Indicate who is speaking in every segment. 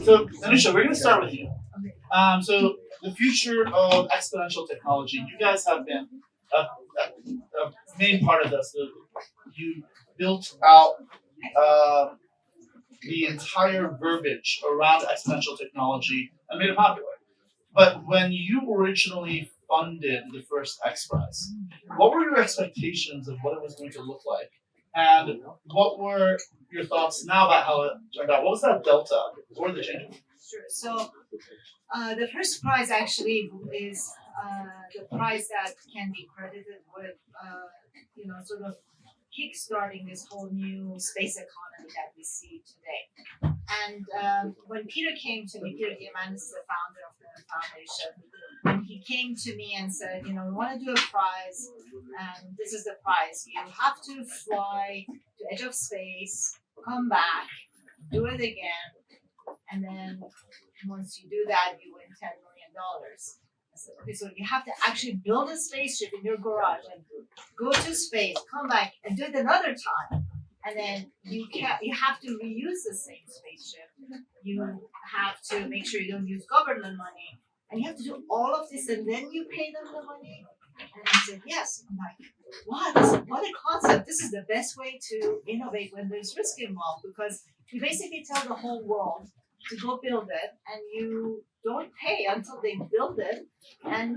Speaker 1: So, Anousheh, we're going to start with you. So, the future of exponential technology, you guys have been a main part of this. You built out the entire verbiage around exponential technology and made it popular. But when you originally funded the first X Prize, what were your expectations of what it was going to look like? And what were your thoughts now about how it turned out? What was that delta? What were the changes?
Speaker 2: Sure. So the first prize actually is the prize that can be credited with, sort of kickstarting this whole new space economy that we see today. And when Peter came to me, Peter Diamandis is the founder of the foundation, and he came to me and said, we want to do a prize, and this is the prize. You have to fly to edge of space, come back, do it again, and then once you do that, you win $10 million. I said, okay, so you have to actually build a spaceship in your garage and go to space, come back, and do it another time. And then you have to reuse the same spaceship. You have to make sure you don't use government money. And you have to do all of this, and then you pay them the money. And I said, yes. I'm like, what a concept. This is the best way to innovate when there's risk involved, because you basically tell the whole world to go build it, and you don't pay until they build it and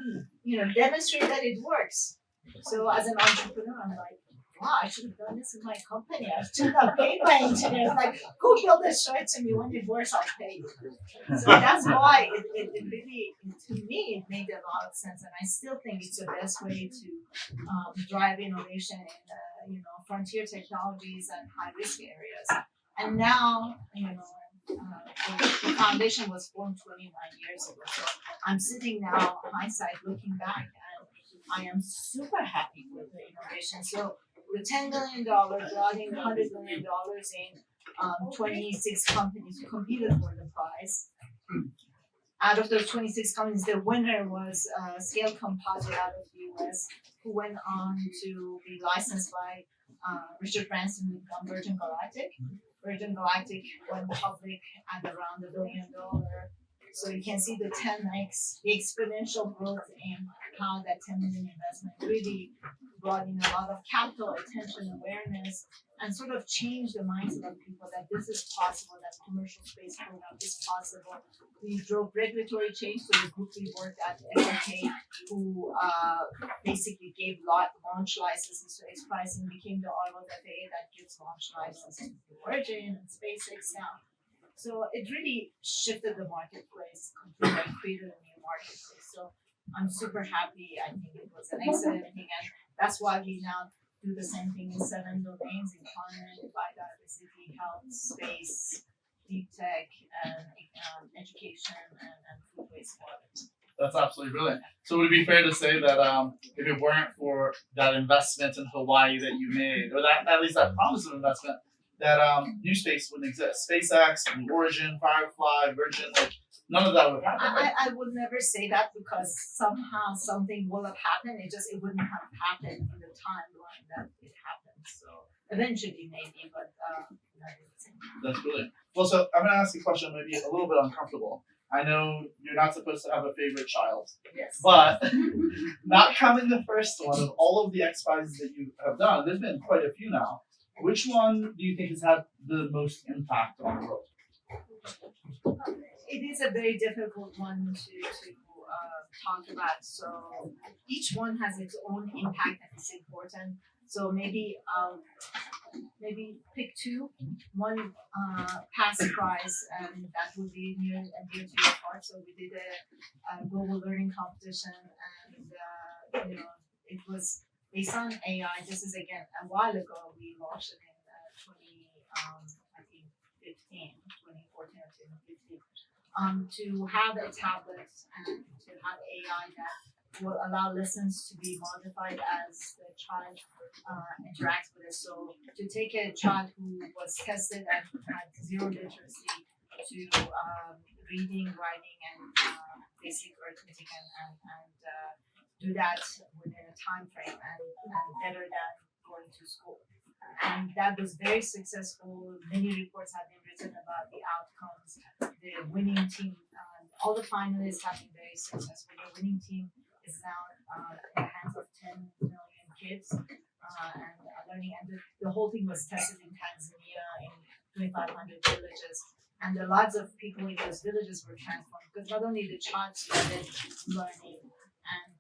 Speaker 2: demonstrate that it works. So as an entrepreneur, I'm like, wow, I should have done this in my company. I should have paid my engineers. Like, go build this, show it to me. When it works, I'll pay you. So that's why it really, to me, it made a lot of sense. And I still think it's the best way to drive innovation in frontier technologies and high risk areas. And now, the foundation was formed 29 years ago. So I'm sitting now on my side looking back, and I am super happy with the innovation. So with $10 million, brought in $100 million in 26 companies who competed for the prize. Out of those 26 companies, the winner was Scale Composite out of the US, who went on to be licensed by Richard Branson on Virgin Galactic. Virgin Galactic went public at around $1 billion. So you can see the 10x, the exponential growth in how that 10 million investment really brought in a lot of capital, attention, awareness, and sort of changed the mindset of people that this is possible, that commercial space program is possible. We drove regulatory change, so the group we worked at, FAA, who basically gave launch licenses to X Pricing, became the arm of FAA that gives launch licenses to Virgin and SpaceX now. So it really shifted the marketplace completely and created a new marketplace. So I'm super happy. I think it was an excellent thing, and that's why we now do the same thing in 7 domains: economy, biodiversity, health, space, deep tech, and education, and food wastewater.
Speaker 1: That's absolutely brilliant. So would it be fair to say that if it weren't for that investment in Hawaii that you made, or that at least that promise of investment, that new space wouldn't exist? SpaceX, Blue Origin, Firefly, Virgin, none of that would have happened. Right?
Speaker 2: I would never say that, because somehow something will have happened. It wouldn't have happened in the timeline that it happened. So eventually maybe, but
Speaker 1: that's brilliant. Well, so I'm going to ask you a question maybe a little bit uncomfortable. I know you're not supposed to have a favorite child.
Speaker 2: Yes.
Speaker 1: But not counting the first one, of all of the X Prizes that you have done, there's been quite a few now. Which one do you think has had the most impact on the world?
Speaker 2: It is a very difficult one to talk about. So each one has its own impact and it's important. So maybe pick two. One past prize, and that would be near and dear to your heart. So we did a global learning competition, and it was based on AI. This is again a while ago. We launched it in 2014 or 2015. To have a tablet and to have AI that will allow lessons to be modified as the child interacts with it. So to take a child who was tested and had zero literacy to reading, writing, and basic arithmetic, and do that within a time frame and better than going to school. And that was very successful. Many reports have been written about the outcomes. The winning team, all the finalists have been very successful. The winning team is now in the hands of 10 million kids and are learning. And the whole thing was tested in Tanzania in 2,500 villages. And the lives of people in those villages were transformed because not only the child started learning and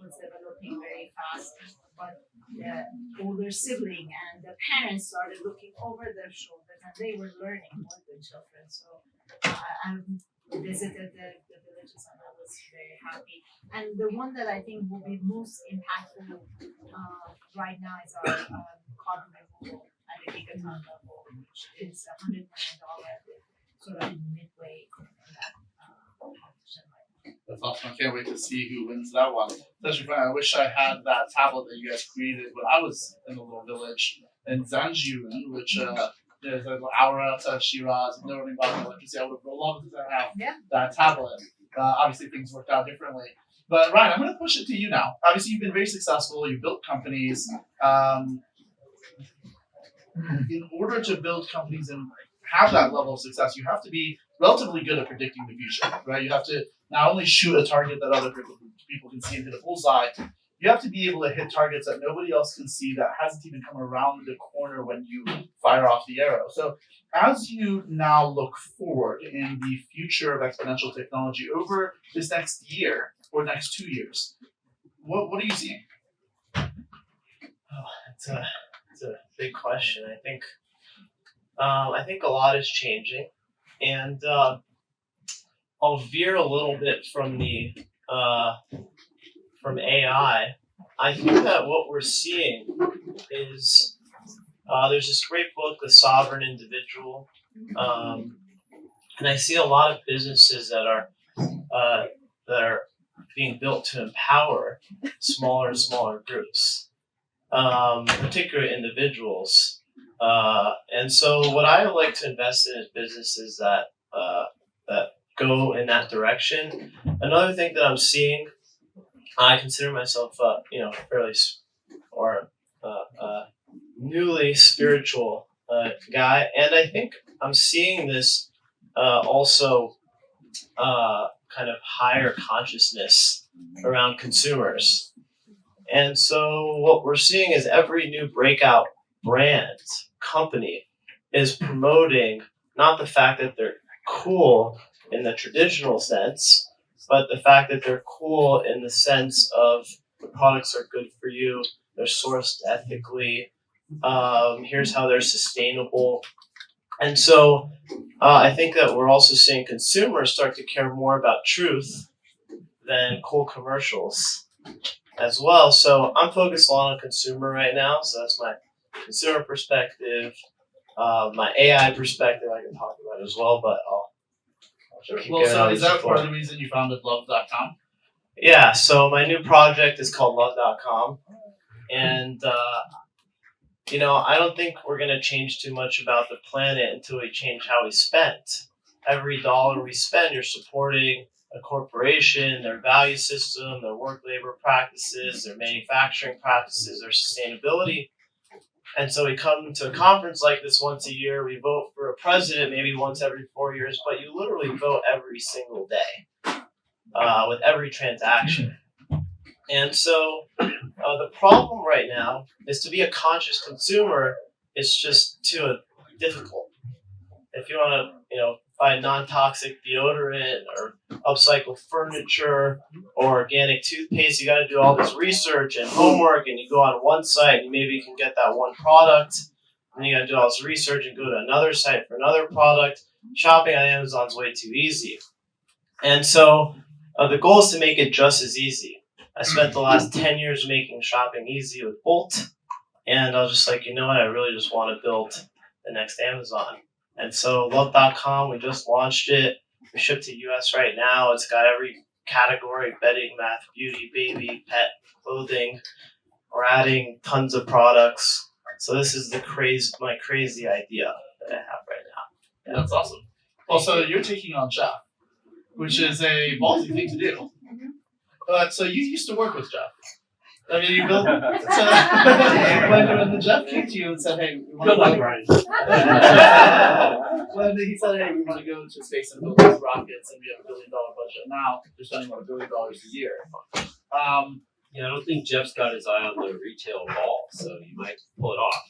Speaker 2: was developing very fast, but the older sibling and the parents started looking over their shoulders and they were learning with the children. So I visited the villages and I was very happy. And the one that I think will be most impactful right now is our carbon removal at the gigaton level, which is $100 million, sort of midway in that competition.
Speaker 1: That's awesome. I can't wait to see who wins that one. Especially fun. I wish I had that tablet that you guys created when I was in the little village in Zanjiun, which there's an hour outside of Shiraz. No running about electricity. I would have loved to have that tablet. Obviously, things worked out differently. But Ryan, I'm going to push it to you now. Obviously, you've been very successful. You've built companies. In order to build companies and have that level of success, you have to be relatively good at predicting the future, right? You have to not only shoot a target that other people can see and hit a bullseye, you have to be able to hit targets that nobody else can see that hasn't even come around the corner when you fire off the arrow. So as you now look forward in the future of exponential technology over this next year or next 2 years, what are you seeing?
Speaker 3: It's a big question. I think a lot is changing, and I'll veer a little bit from the from AI. I think that what we're seeing is there's this great book, The Sovereign Individual, and I see a lot of businesses that are being built to empower smaller and smaller groups, particularly individuals. And so what I like to invest in is businesses that go in that direction. Another thing that I'm seeing, I consider myself, fairly newly spiritual guy, and I think I'm seeing this also kind of higher consciousness around consumers. And so what we're seeing is every new breakout brand company is promoting not the fact that they're cool in the traditional sense, but the fact that they're cool in the sense of the products are good for you, they're sourced ethically, here's how they're sustainable. And so I think that we're also seeing consumers start to care more about truth than cool commercials as well. So I'm focused a lot on consumer right now. So that's my consumer perspective, my AI perspective I can talk about as well, but I'll keep
Speaker 1: Well, so is that part
Speaker 3: before.
Speaker 1: of the reason you founded Love.com?
Speaker 3: Yeah, so my new project is called Love.com. And, I don't think we're going to change too much about the planet until we change how we spend. Every dollar we spend, you're supporting a corporation, their value system, their work labor practices, their manufacturing practices, their sustainability. And so we come to a conference like this once a year. We vote for a president maybe once every 4 years, but you literally vote every single day with every transaction. And so the problem right now is to be a conscious consumer is just too difficult. If you want to, buy non-toxic deodorant or upcycled furniture or organic toothpaste, you got to do all this research and homework, and you go on one site and maybe you can get that one product, and then you got to do all this research and go to another site for another product. Shopping on Amazon is way too easy. And so the goal is to make it just as easy. I spent the last 10 years making shopping easy with Bolt, and I was just like, you know what, I really just want to build the next Amazon. And so Love.com, we just launched it. We ship to US right now. It's got every category: bedding, math, beauty, baby, pet, clothing. We're adding tons of products. So this is my crazy idea that I have right now.
Speaker 1: Yeah. That's awesome. Well, so you're taking on Jeff, which is a ballsy thing to do. So you used to work with Jeff. I mean, you built. So, when the Jeff came to you and said, "Hey, we want
Speaker 4: Good luck,
Speaker 1: to,"
Speaker 4: Bryan.
Speaker 1: when he said, "Hey, we want to go into space and build these rockets, and we have $1 billion budget," now they're spending about $1 billion a year.
Speaker 4: Yeah, I don't think Jeff's got his eye on the retail wall, so you might pull it off.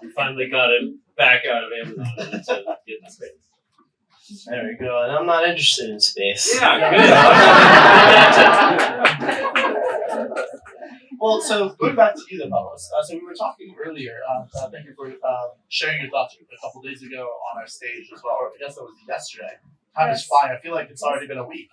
Speaker 4: We finally got it back out of Amazon to get in space.
Speaker 3: There we go. And I'm not interested in space.
Speaker 4: Yeah,
Speaker 1: Well, so going back to you then, Pablos. So we were talking earlier. Thank you for sharing your thoughts a couple days ago on our stage as well. Or I guess that was yesterday. Time is flying. I feel like it's already been a week.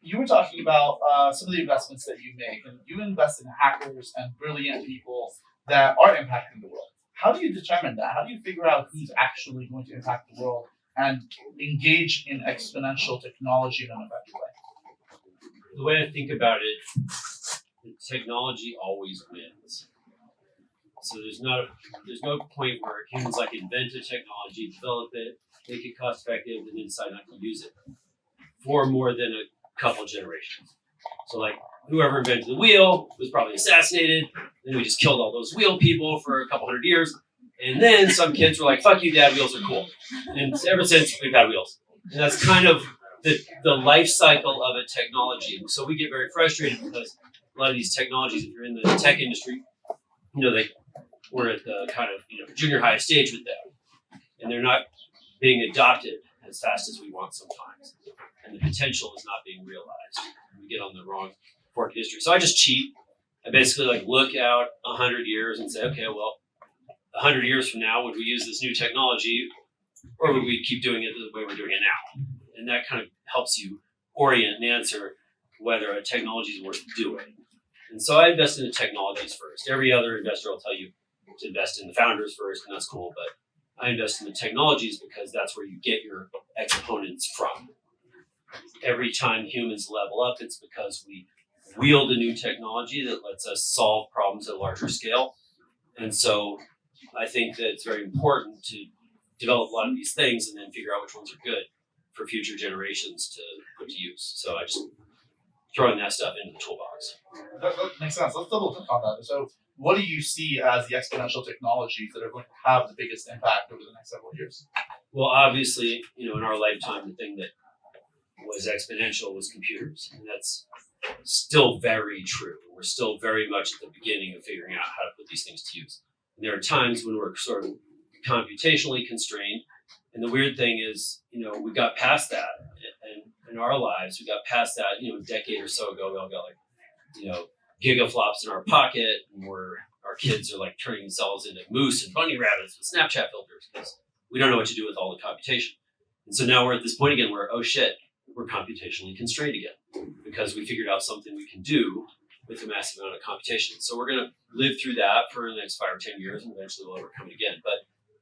Speaker 1: You were talking about some of the investments that you make, and you invest in hackers and brilliant people that are impacting the world. How do you determine that? How do you figure out who's actually going to impact the world and engage in exponential technology in an effective way?
Speaker 4: The way I think about it, technology always wins. So there's no point where humans like invent a technology, develop it, make it cost effective, and then decide not to use it for more than a couple generations. So like whoever invented the wheel was probably assassinated, then we just killed all those wheel people for a couple hundred years, and then some kids were like, "Fuck you, Dad, wheels are cool." And ever since we've had wheels. And that's kind of the life cycle of a technology. So we get very frustrated because a lot of these technologies, if you're in the tech industry, we're at the kind of junior high stage with them, and they're not being adopted as fast as we want sometimes, and the potential is not being realized. We get on the wrong fork of history. So I just cheat. I basically look out 100 years and say, okay, well, 100 years from now, would we use this new technology, or would we keep doing it the way we're doing it now? And that kind of helps you orient and answer whether a technology is worth doing. And so I invest in the technologies first. Every other investor will tell you to invest in the founders first, and that's cool, but I invest in the technologies because that's where you get your exponents from. Every time humans level up, it's because we wield a new technology that lets us solve problems at a larger scale. And so I think that it's very important to develop a lot of these things and then figure out which ones are good for future generations to put to use. So I just throwing that stuff into the toolbox.
Speaker 1: That makes sense. Let's double click on that. So what do you see as the exponential technologies that are going to have the biggest impact over the next several years?
Speaker 4: Well, obviously, in our lifetime, the thing that was exponential was computers. And that's still very true. We're still very much at the beginning of figuring out how to put these things to use. And there are times when we're sort of computationally constrained. And the weird thing is, we got past that. And in our lives, we got past that, a decade or so ago, we all got gigaflops in our pocket, and our kids are turning themselves into moose and bunny rabbits with Snapchat filters because we don't know what to do with all the computation. And so now we're at this point again where, oh shit, we're computationally constrained again because we figured out something we can do with a massive amount of computation. So we're going to live through that for the next 5 or 10 years and eventually we'll overcome it again.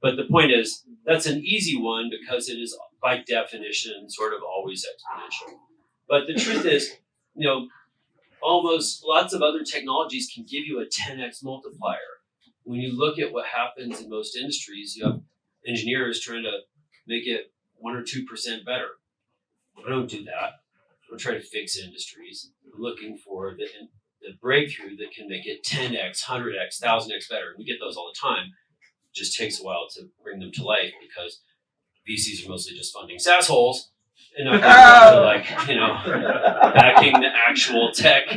Speaker 4: But the point is, that's an easy one because it is by definition sort of always exponential. But the truth is, almost lots of other technologies can give you a 10x multiplier. When you look at what happens in most industries, you have engineers trying to make it 1 or 2% better. I don't do that. I don't try to fix industries. I'm looking for the breakthrough that can make it 10x, 100x, 1000x better. And we get those all the time. It just takes a while to bring them to life because VCs are mostly just funding SaaS holes and not backing the actual tech.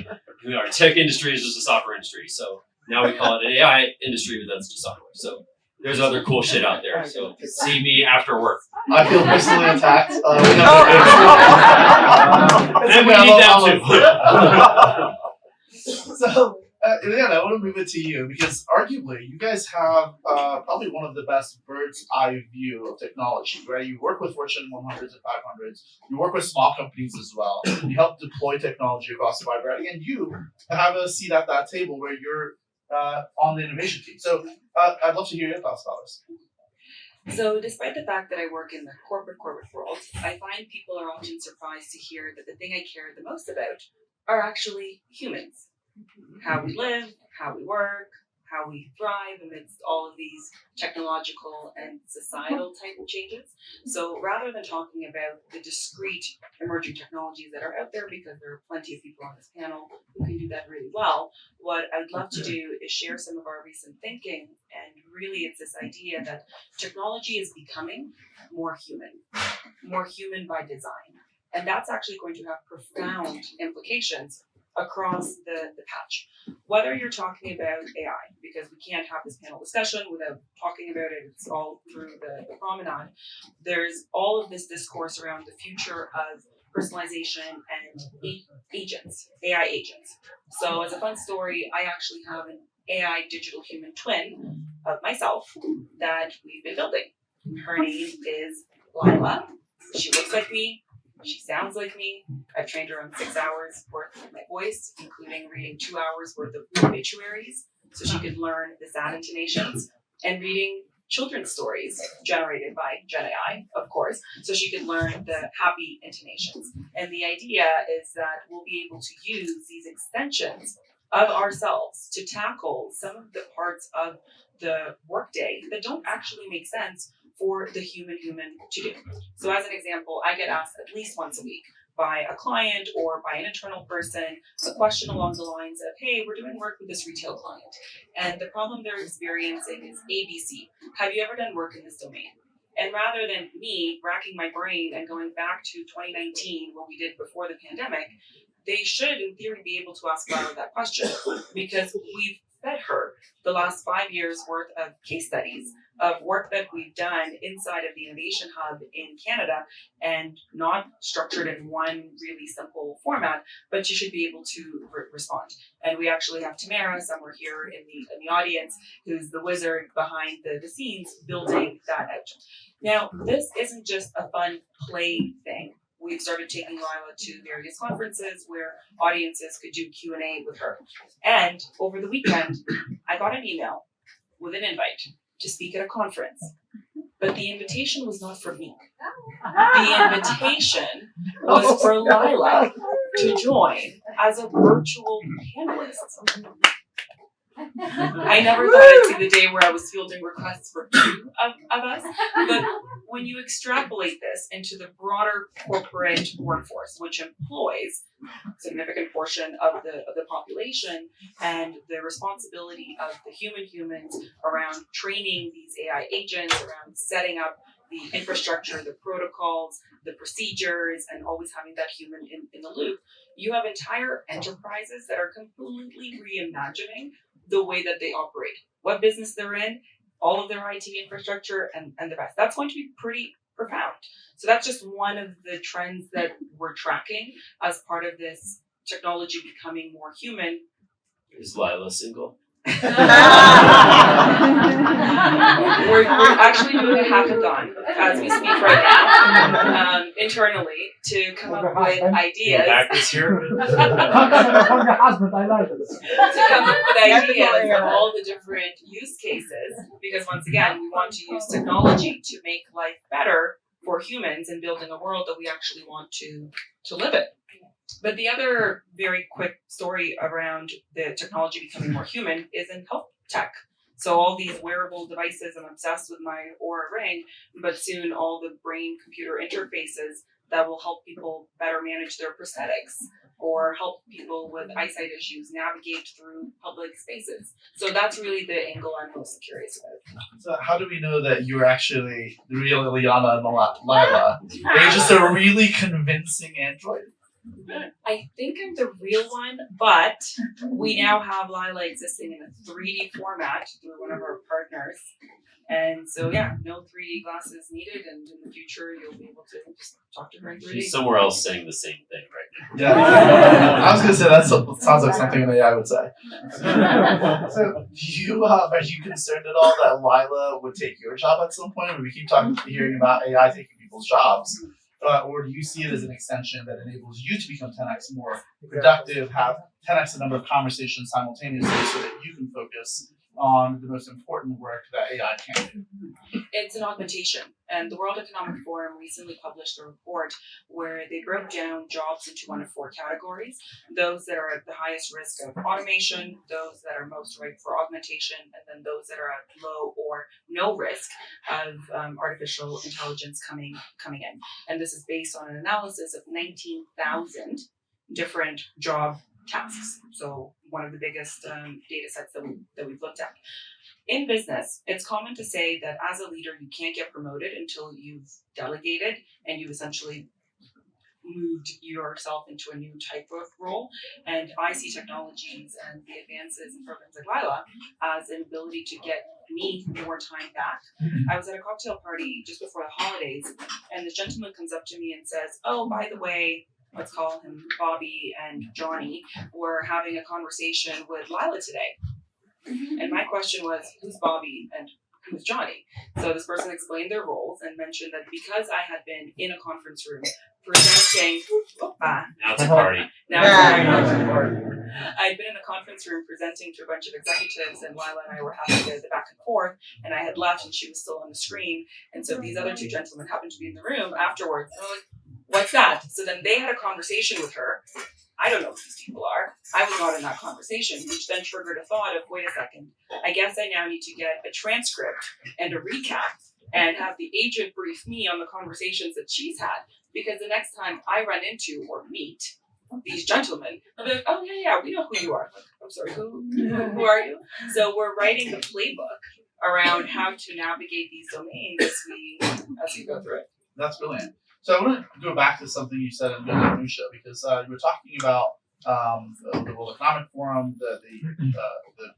Speaker 4: Our tech industry is just a software industry. So now we call it an AI industry, but that's just software. So there's other cool shit out there. So see me after work.
Speaker 1: I feel personally attacked.
Speaker 4: And we need that too.
Speaker 1: So, Iliana, I want to move it to you because arguably you guys have probably one of the best bird's eye view of technology, right? You work with Fortune 100s and 500s. You work with small companies as well. You help deploy technology across the wide variety, and you have a seat at that table where you're on the innovation team. So I'd love to hear your thoughts about this.
Speaker 5: So despite the fact that I work in the corporate world, I find people are often surprised to hear that the thing I care the most about are actually humans. How we live, how we work, how we thrive amidst all of these technological and societal type of changes. So rather than talking about the discrete emerging technologies that are out there, because there are plenty of people on this panel who can do that really well, what I'd love to do is share some of our recent thinking. And really it's this idea that technology is becoming more human by design. And that's actually going to have profound implications across the patch. Whether you're talking about AI, because we can't have this panel discussion without talking about it, it's all through the promenade. There's all of this discourse around the future of personalization and agents, AI agents. So as a fun story, I actually have an AI digital human twin of myself that we've been building. Her name is Lila. She looks like me. She sounds like me. I've trained her on 6 hours worth of my voice, including reading 2 hours worth of obituaries, so she could learn the sad intonations, and reading children's stories generated by Gen AI, of course, so she could learn the happy intonations. And the idea is that we'll be able to use these extensions of ourselves to tackle some of the parts of the workday that don't actually make sense for the human to do. So as an example, I get asked at least once a week by a client or by an internal person a question along the lines of, hey, we're doing work with this retail client, and the problem they're experiencing is ABC. Have you ever done work in this domain? And rather than me racking my brain and going back to 2019, what we did before the pandemic, they should, in theory, be able to ask Laura that question, because we've fed her the last 5 years worth of case studies of work that we've done inside of the Innovation Hub in Canada, and not structured in one really simple format, but you should be able to respond. And we actually have Tamara somewhere here in the audience, who's the wizard behind the scenes building that out. Now, this isn't just a fun play thing. We've started taking Lila to various conferences where audiences could do Q&A with her. And over the weekend, I got an email with an invite to speak at a conference. But the invitation was not for me. The invitation was for Lila to join as a virtual panelist. I never thought I'd see the day where I was fielding requests for two of us, but when you extrapolate this into the broader corporate workforce, which employs a significant portion of the population, and the responsibility of the humans around training these AI agents, around setting up the infrastructure, the protocols, the procedures, and always having that human in the loop, you have entire enterprises that are completely reimagining the way that they operate, what business they're in, all of their IT infrastructure, and the rest. That's going to be pretty profound. So that's just one of the trends that we're tracking as part of this technology becoming more human.
Speaker 3: Is Lila single?
Speaker 5: We're actually doing a hackathon as we speak right now, internally, to come up with ideas.
Speaker 3: Hackers here.
Speaker 5: To come up with ideas of all the different use cases, because once again, we want to use technology to make life better for humans and building a world that we actually want to live in. But the other very quick story around the technology becoming more human is in health tech. So all these wearable devices, I'm obsessed with my Aura Ring, but soon all the brain-computer interfaces that will help people better manage their prosthetics, or help people with eyesight issues navigate through public spaces. So that's really the angle I'm most curious about.
Speaker 1: So how do we know that you're actually the real Iliana and Lila? Are you just a really convincing android?
Speaker 5: I think I'm the real one, but we now have Lila existing in a 3D format through one of our partners. And so, yeah, no 3D glasses needed, and in the future, you'll be able to just talk to her in 3D.
Speaker 4: She's somewhere else saying the same thing right now.
Speaker 1: Yeah, I was gonna say that sounds like something an AI would say. So, are you concerned at all that Lila would take your job at some point? We keep hearing about AI taking people's jobs. Or do you see it as an extension that enables you to become 10x more productive, have 10x the number of conversations simultaneously, so that you can focus on the most important work that AI can do?
Speaker 5: It's an augmentation. And the World Economic Forum recently published a report where they broke down jobs into one of four categories: those that are at the highest risk of automation, those that are most ripe for augmentation, and then those that are at low or no risk of artificial intelligence coming in. And this is based on an analysis of 19,000 different job tasks. So one of the biggest data sets that we've looked at. In business, it's common to say that as a leader, you can't get promoted until you've delegated and you've essentially moved yourself into a new type of role. And I see technologies and the advances in programs like Lila as an ability to get me more time back. I was at a cocktail party just before the holidays, and this gentleman comes up to me and says, "Oh, by the way, let's call him Bobby and Johnny, were having a conversation with Lila today." And my question was, who's Bobby and who's Johnny? So this person explained their roles and mentioned that because I had been in a conference room presenting,
Speaker 4: Now it's a party.
Speaker 5: I'd been in a conference room presenting to a bunch of executives, and Lila and I were having the back and forth, and I had left and she was still on the screen. And so these other two gentlemen happened to be in the room afterwards. And they were like, "What's that?" So then they had a conversation with her. I don't know who these people are. I was not in that conversation, which then triggered a thought of, wait a second, I guess I now need to get a transcript and a recap and have the agent brief me on the conversations that she's had. Because the next time I run into or meet these gentlemen, I'll be like, "Oh yeah, we know who you are." Like, "I'm sorry, who are you?" So we're writing the playbook around how to navigate these domains as we go through it.
Speaker 1: That's brilliant. So I want to go back to something you said in Anousheh, because you were talking about the World Economic Forum, the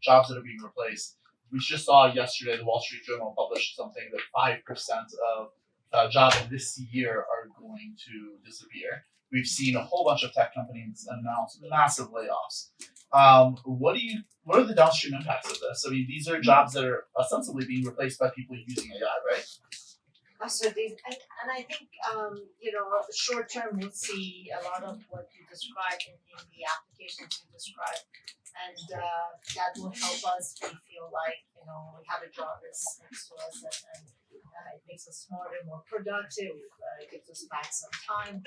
Speaker 1: jobs that are being replaced. We just saw yesterday the Wall Street Journal published something that 5% of jobs this year are going to disappear. We've seen a whole bunch of tech companies announce massive layoffs. What are the downstream impacts of this? I mean, these are jobs that are ostensibly being replaced by people using AI, right?
Speaker 2: Absolutely, and I think short term we'll see a lot of what you described in the applications you described, and that will help us. We feel like we have a job that's next to us, and it makes us smarter, more productive. It gives us back some time.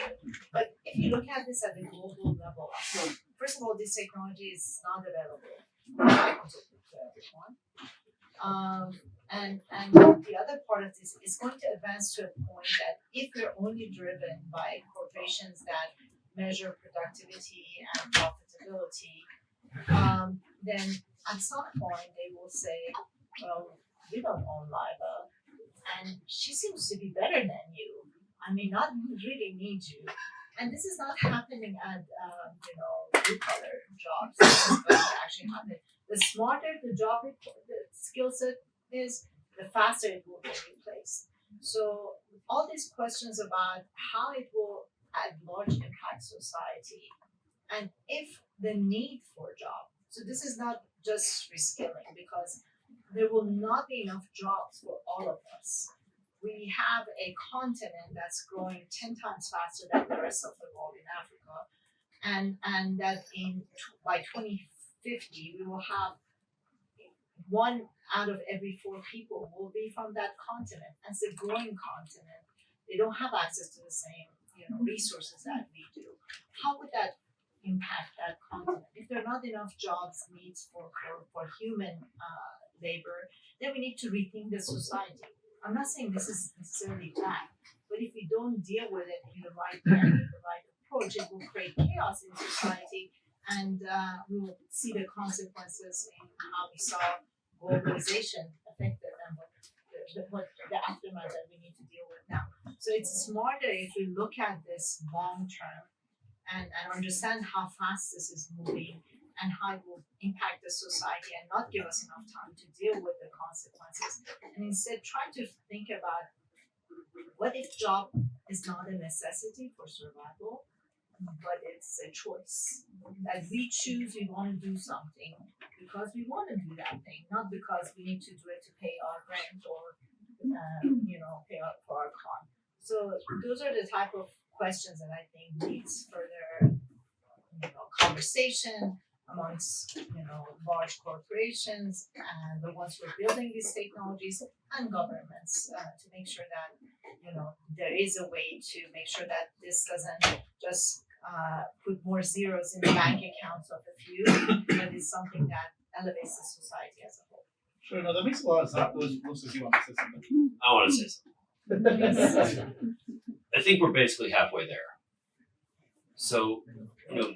Speaker 2: But if you look at this at the global level, so first of all, this technology is not available to everyone. And the other part of this is going to advance to a point that if we're only driven by corporations that measure productivity and profitability, then at some point they will say, "Well, you don't own Lila, and she seems to be better than you. I may not really need you." And this is not happening at blue collar jobs. This is going to actually happen. The smarter the job, the skill set is, the faster it will be replaced. So all these questions about how it will at large impact society, and if the need for a job. So this is not just reskilling, because there will not be enough jobs for all of us. We have a continent that's growing 10 times faster than the rest of the world in Africa, and that by 2050 we will have 1 out of every 4 people will be from that continent. And it's a growing continent. They don't have access to the same resources that we do. How would that impact that continent? If there are not enough jobs needs for human labor, then we need to rethink the society. I'm not saying this is necessarily bad, but if we don't deal with it in the right way, with the right approach, it will create chaos in society, and we will see the consequences in how we saw globalization affected and what the aftermath that we need to deal with now. So it's smarter if we look at this long term and understand how fast this is moving and how it will impact the society, and not give us enough time to deal with the consequences, and instead try to think about what if job is not a necessity for survival, but it's a choice that we choose. We want to do something because we want to do that thing, not because we need to do it to pay our rent or pay for our car. So those are the type of questions that I think needs further conversation, amongst large corporations and the ones who are building these technologies and governments to make sure that there is a way to make sure that this doesn't just put more zeros in the bank accounts of a few, but it's something that elevates the society as a whole.
Speaker 1: Sure, no, that makes a lot of sense. Looks like you want to say something.
Speaker 4: I want to say something. I think we're basically halfway there. So,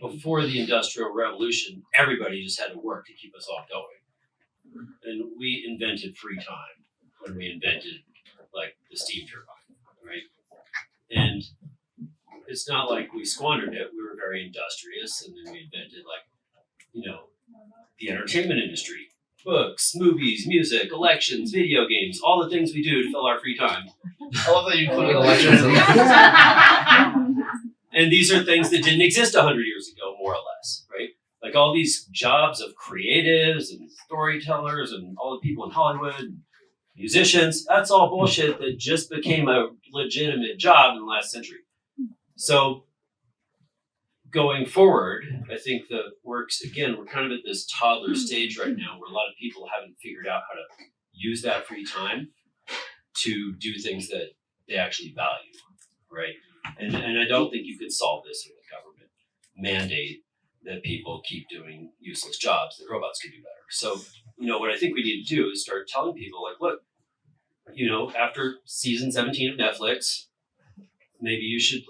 Speaker 4: before the Industrial Revolution, everybody just had to work to keep us all going. And we invented free time when we invented, like, the steam turbine, right? And it's not like we squandered it. We were very industrious, and then we invented, the entertainment industry. Books, movies, music, elections, video games, all the things we do to fill our free time.
Speaker 1: I love that you included elections.
Speaker 4: And these are things that didn't exist 100 years ago, more or less, right? Like all these jobs of creatives and storytellers and all the people in Hollywood, and musicians, that's all bullshit that just became a legitimate job in the last century. So going forward, I think the works, again, we're kind of at this toddler stage right now where a lot of people haven't figured out how to use that free time to do things that they actually value, right? And I don't think you can solve this with a government mandate that people keep doing useless jobs that robots can do better. So, what I think we need to do is start telling people, like, look, after season 17 of Netflix, maybe you should,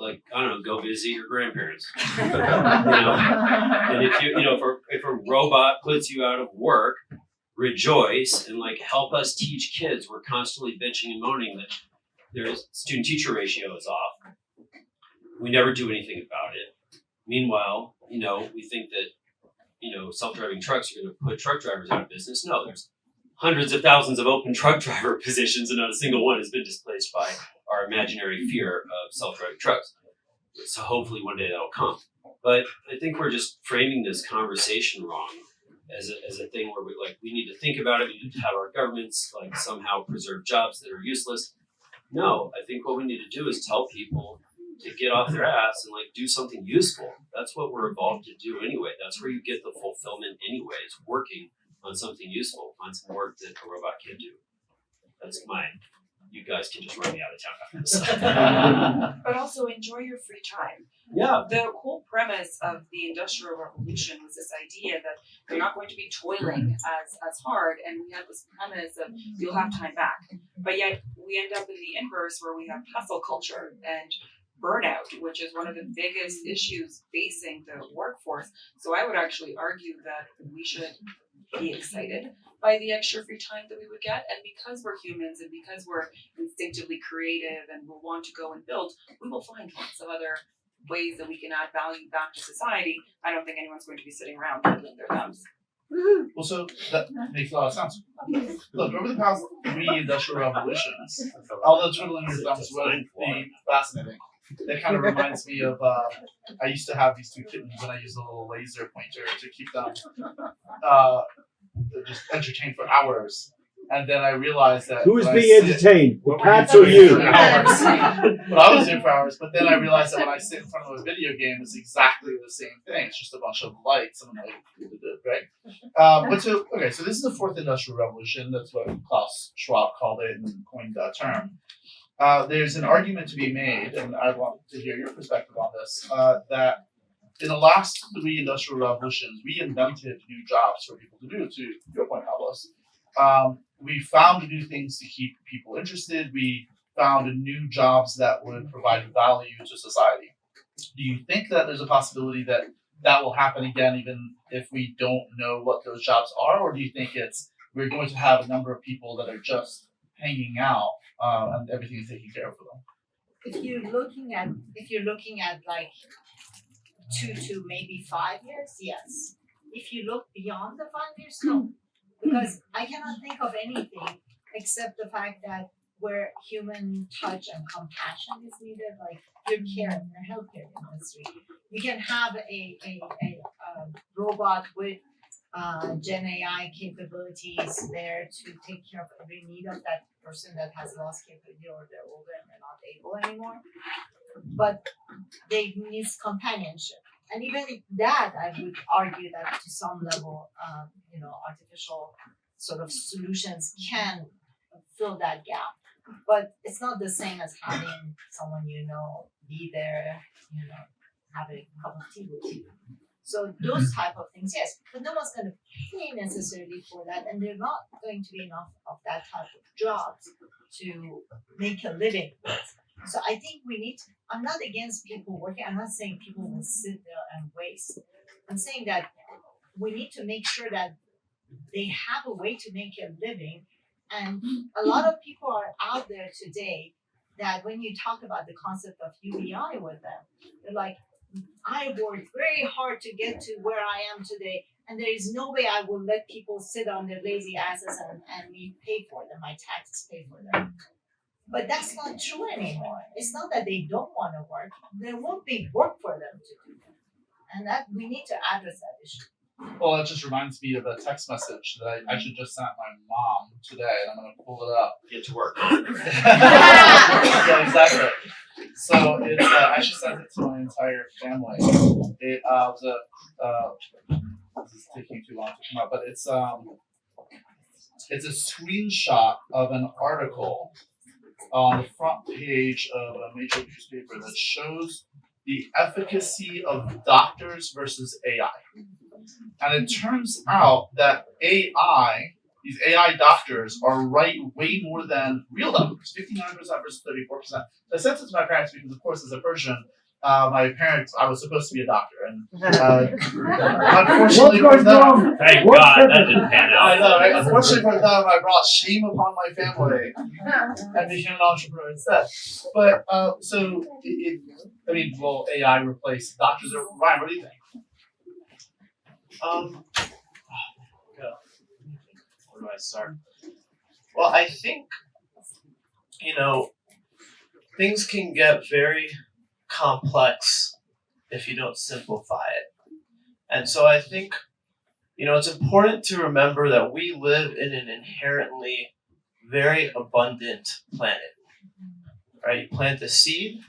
Speaker 4: go visit your grandparents. And if a robot puts you out of work, rejoice and help us teach kids. We're constantly bitching and moaning that their student-teacher ratio is off. We never do anything about it. Meanwhile, we think that, self-driving trucks are going to put truck drivers out of business. No, there's hundreds of thousands of open truck driver positions, and not a single one has been displaced by our imaginary fear of self-driving trucks. So hopefully one day that'll come. But I think we're just framing this conversation wrong as a thing where we need to think about it. We need to have our governments somehow preserve jobs that are useless. No, I think what we need to do is tell people to get off their ass and do something useful. That's what we're evolved to do anyway. That's where you get the fulfillment anyway. It's working on something useful, on some work that a robot can't do. That's mine. You guys can just run me out of town after this.
Speaker 5: But also enjoy your free time.
Speaker 4: Yeah.
Speaker 5: The whole premise of the Industrial Revolution was this idea that you're not going to be toiling as hard, and we have this premise of you'll have time back. But yet we end up in the inverse where we have hustle culture and burnout, which is one of the biggest issues facing the workforce. So I would actually argue that we should be excited by the extra free time that we would get. And because we're humans and because we're instinctively creative and we'll want to go and build, we will find lots of other ways that we can add value back to society. I don't think anyone's going to be sitting around twiddling their thumbs.
Speaker 1: Well, so that makes a lot of sense. Look, over the past 3 industrial revolutions, although twiddling your thumbs would be fascinating, that kind of reminds me of, I used to have these 2 kittens and I used a little laser pointer to keep them just entertained for hours. And then I realized that
Speaker 6: who is being entertained? The cats or you?
Speaker 1: Well, I was doing for hours, but then I realized that when I sit in front of a video game, it's exactly the same thing. It's just a bunch of lights and right? So this is the 4th industrial revolution. That's what Klaus Schwab called it and coined that term. There's an argument to be made, and I want to hear your perspective on this, that in the last 3 industrial revolutions, we invented new jobs for people to do, to your point, Pablos. We found new things to keep people interested. We found new jobs that would provide value to society. Do you think that there's a possibility that that will happen again, even if we don't know what those jobs are? Or do you think we're going to have a number of people that are just hanging out and everything is taken care of for them?
Speaker 2: If you're looking at 2 to maybe 5 years, yes. If you look beyond the 5 years, no. Because I cannot think of anything except the fact that where human touch and compassion is needed, like your care in the healthcare industry. You can have a robot with Gen AI capabilities there to take care of every need of that person that has lost capability or they're older and they're not able anymore. But they need companionship. And even that, I would argue that to some level, artificial sort of solutions can fill that gap. But it's not the same as having someone be there, have a cup of tea with you. So those type of things, yes, but no one's going to pay necessarily for that, and there are not going to be enough of that type of jobs to make a living with. So I think we need. I'm not against people working. I'm not saying people will sit there and waste. I'm saying that we need to make sure that they have a way to make a living. And a lot of people are out there today that when you talk about the concept of UBI with them, they're like, I worked very hard to get to where I am today, and there is no way I will let people sit on their lazy asses and me pay for them, my taxes pay for them. But that's not true anymore. It's not that they don't want to work. There won't be work for them to do. And that we need to address that issue.
Speaker 1: Well, that just reminds me of a text message that I actually just sent my mom today, and I'm going to pull it up.
Speaker 4: Get to work.
Speaker 1: Yeah, exactly. So it's I actually sent it to my entire family. It was this is taking too long to come up, but it's a screenshot of an article on the front page of a major newspaper that shows the efficacy of doctors versus AI. And it turns out that these AI doctors are right way more than real doctors, 59% versus 34%. I sent it to my parents because, of course, as a Persian, I was supposed to be a doctor. And unfortunately for them,
Speaker 4: Thank God that didn't pan out.
Speaker 1: I know, right? Unfortunately for them, I brought shame upon my family and became an entrepreneur instead. But will AI replace doctors? Or Ryan, what do you think?
Speaker 3: Where do I start? Well, I think, things can get very complex if you don't simplify it. And so I think, it's important to remember that we live in an inherently very abundant planet. Right? You plant a seed,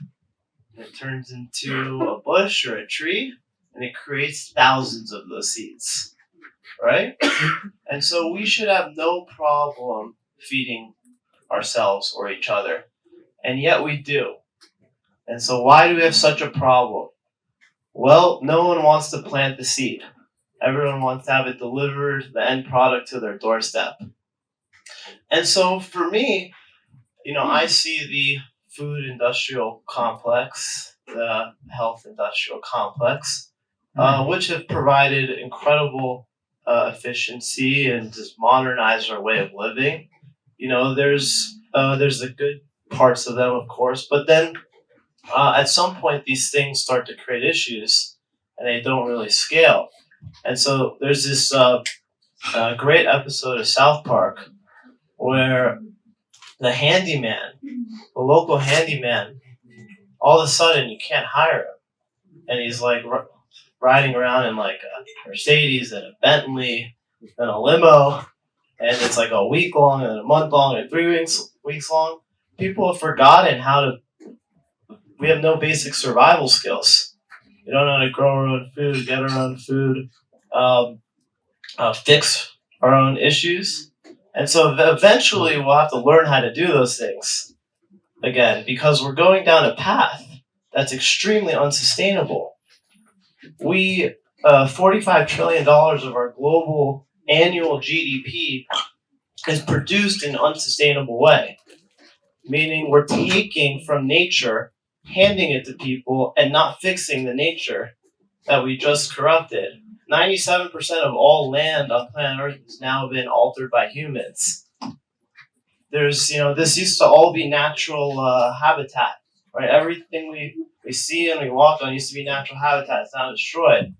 Speaker 3: and it turns into a bush or a tree, and it creates thousands of those seeds, right? And so we should have no problem feeding ourselves or each other, and yet we do. And so why do we have such a problem? Well, no one wants to plant the seed. Everyone wants to have it delivered, the end product, to their doorstep. And so for me, I see the food industrial complex, the health industrial complex, which have provided incredible efficiency and just modernized our way of living. There's the good parts of them, of course, but then at some point these things start to create issues, and they don't really scale. And so there's this great episode of South Park where the local handyman, all of a sudden you can't hire him, and he's like riding around in like a Mercedes and a Bentley and a limo, and it's like a week long and a month long and 3 weeks long. People have forgotten we have no basic survival skills. We don't know how to grow our own food, get our own food, fix our own issues. And so eventually we'll have to learn how to do those things again, because we're going down a path that's extremely unsustainable. $45 trillion of our global annual GDP is produced in an unsustainable way, meaning we're taking from nature, handing it to people, and not fixing the nature that we just corrupted. 97% of all land on planet Earth has now been altered by humans. There's, this used to all be natural habitat, right? Everything we see and we walk on used to be natural habitat. It's now destroyed.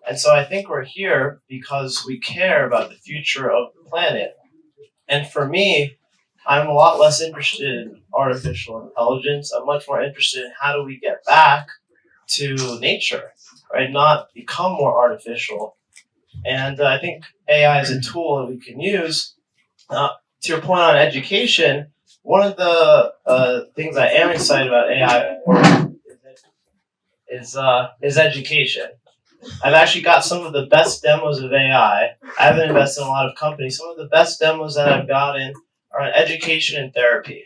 Speaker 3: And so I think we're here because we care about the future of the planet. And for me, I'm a lot less interested in artificial intelligence. I'm much more interested in how do we get back to nature, right? Not become more artificial. And I think AI is a tool that we can use. To your point on education, one of the things I am excited about AI is education. I've actually got some of the best demos of AI. I haven't invested in a lot of companies. Some of the best demos that I've gotten are on education and therapy.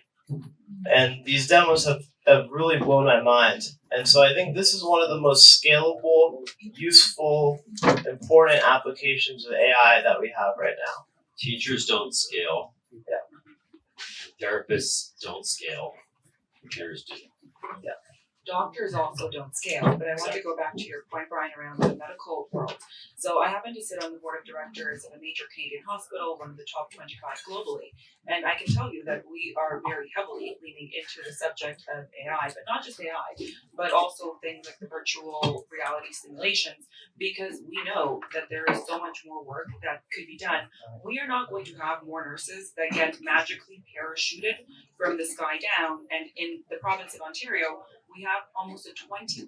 Speaker 3: And these demos have really blown my mind. And so I think this is one of the most scalable, useful, important applications of AI that we have right now.
Speaker 4: Teachers don't scale.
Speaker 3: Yeah.
Speaker 4: Therapists don't scale. Computers do.
Speaker 3: Yeah.
Speaker 5: Doctors also don't scale, but I want to go back to your point, Bryan, around the medical world. So I happen to sit on the board of directors of a major Canadian hospital, one of the top 25 globally. And I can tell you that we are very heavily leaning into the subject of AI, but not just AI, but also things like the virtual reality simulations, because we know that there is so much more work that could be done. We are not going to have more nurses that get magically parachuted from the sky down. And in the province of Ontario, we have almost a 20%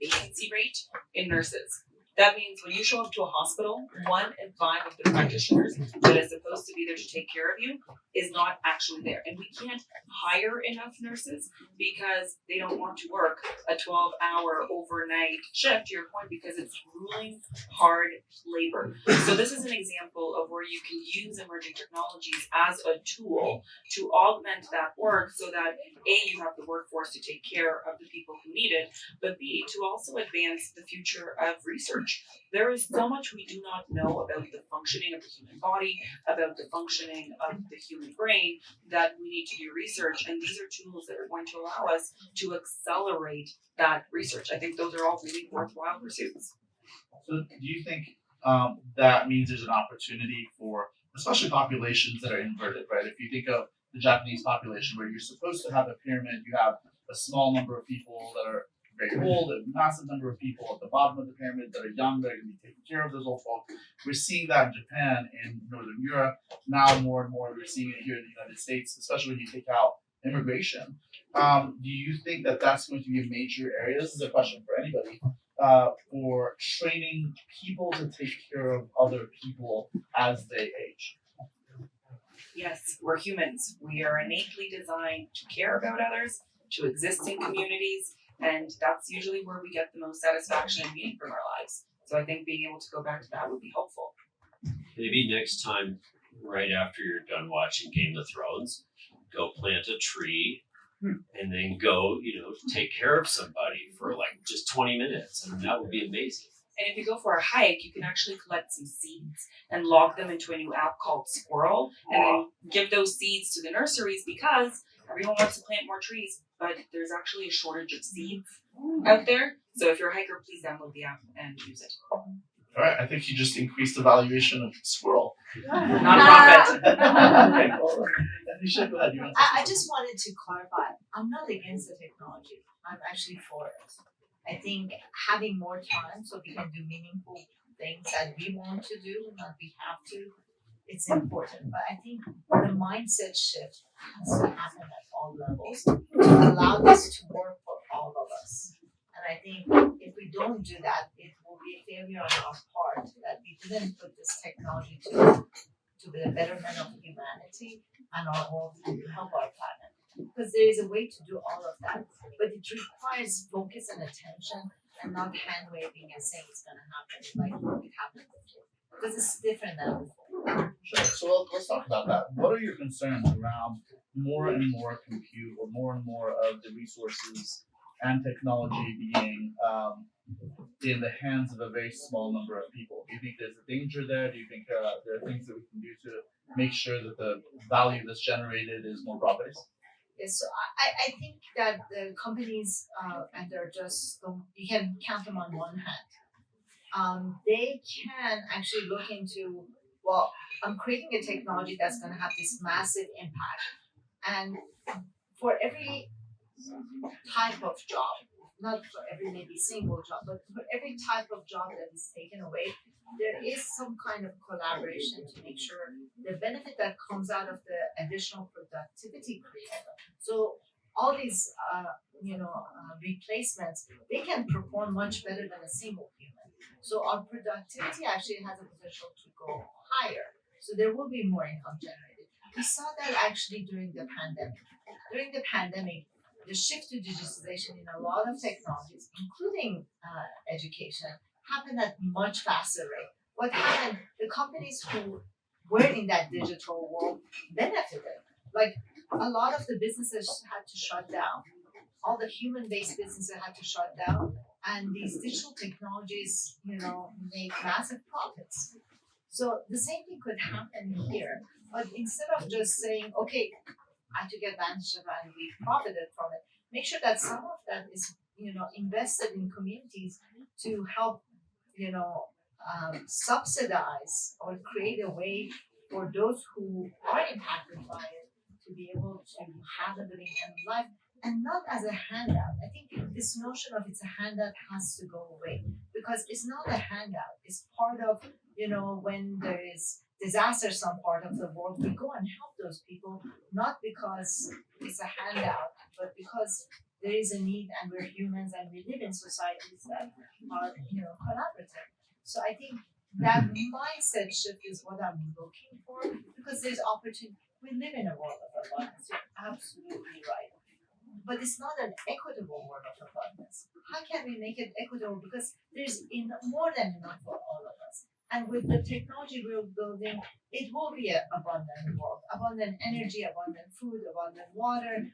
Speaker 5: vacancy rate in nurses. That means when you show up to a hospital, 1 in 5 of the practitioners that is supposed to be there to take care of you is not actually there. And we can't hire enough nurses because they don't want to work a 12-hour overnight shift, to your point, because it's grueling, hard labor. So this is an example of where you can use emerging technologies as a tool to augment that work so that A, you have the workforce to take care of the people who need it, but B, to also advance the future of research. There is so much we do not know about the functioning of the human body, about the functioning of the human brain, that we need to do research. And these are tools that are going to allow us to accelerate that research. I think those are all really worthwhile pursuits.
Speaker 1: So do you think that means there's an opportunity for, especially populations that are inverted, right? If you think of the Japanese population where you're supposed to have a pyramid, you have a small number of people that are very old, a massive number of people at the bottom of the pyramid that are young, that are going to be taking care of those old folk. We're seeing that in Japan, in Northern Europe. Now more and more we're seeing it here in the United States, especially when you take out immigration. Do you think that that's going to be a major area? This is a question for anybody. For training people to take care of other people as they age.
Speaker 5: Yes, we're humans. We are innately designed to care about others, to exist in communities, and that's usually where we get the most satisfaction and meaning from our lives. So I think being able to go back to that would be helpful.
Speaker 4: Maybe next time, right after you're done watching Game of Thrones, go plant a tree and then go, take care of somebody for like just 20 minutes. And that would be amazing.
Speaker 5: And if you go for a hike, you can actually collect some seeds and log them into a new app called Squirrel, and then give those seeds to the nurseries, because everyone wants to plant more trees, but there's actually a shortage of seeds out there. So if you're a hiker, please download the app and use it.
Speaker 1: All right, I think you just increased the valuation of Squirrel.
Speaker 5: Nonprofit.
Speaker 1: Okay, well, Anousheh, go ahead.
Speaker 2: I just wanted to clarify. I'm not against the technology. I'm actually for it. I think having more time so we can do meaningful things that we want to do, not we have to, it's important. But I think the mindset shift has to happen at all levels to allow this to work for all of us. And I think if we don't do that, it will be a failure on our part that we didn't put this technology to the betterment of humanity and our world and to help our planet. Because there is a way to do all of that, but it requires focus and attention, and not hand waving and saying it's going to happen like it happened before. Because it's different than before.
Speaker 1: Sure. So let's talk about that. What are your concerns around more and more compute, or more and more of the resources and technology being in the hands of a very small number of people? Do you think there's a danger there? Do you think there are things that we can do to make sure that the value that's generated is more broad-based?
Speaker 2: Yes, so I think that the companies, and they're just, you can count them on one hand. They can actually look into, well, I'm creating a technology that's going to have this massive impact. And for every type of job, not for every maybe single job, but for every type of job that is taken away, there is some kind of collaboration to make sure the benefit that comes out of the additional productivity created. So all these, replacements, they can perform much better than a single human. So our productivity actually has a potential to go higher. So there will be more income generated. We saw that actually during the pandemic. During the pandemic, the shift to digitization in a lot of technologies, including education, happened at much faster rate. What happened? The companies who were in that digital world benefited. Like a lot of the businesses had to shut down. All the human-based businesses had to shut down, and these digital technologies, make massive profits. So the same thing could happen here, but instead of just saying, okay, I took advantage of it and we profited from it, make sure that some of that is, invested in communities to help, subsidize or create a way for those who are impacted by it to be able to have a living life and not as a handout. I think this notion of it's a handout has to go away because it's not a handout. It's part of, when there is disaster some part of the world, we go and help those people, not because it's a handout, but because there is a need and we're humans and we live in societies that are, collaborative. So I think that mindset shift is what I'm looking for because there's opportunity. We live in a world of abundance. You're absolutely right. But it's not an equitable world of abundance. How can we make it equitable? Because there's more than enough for all of us. And with the technology we're building, it will be an abundant world. Abundant energy, abundant food, abundant water.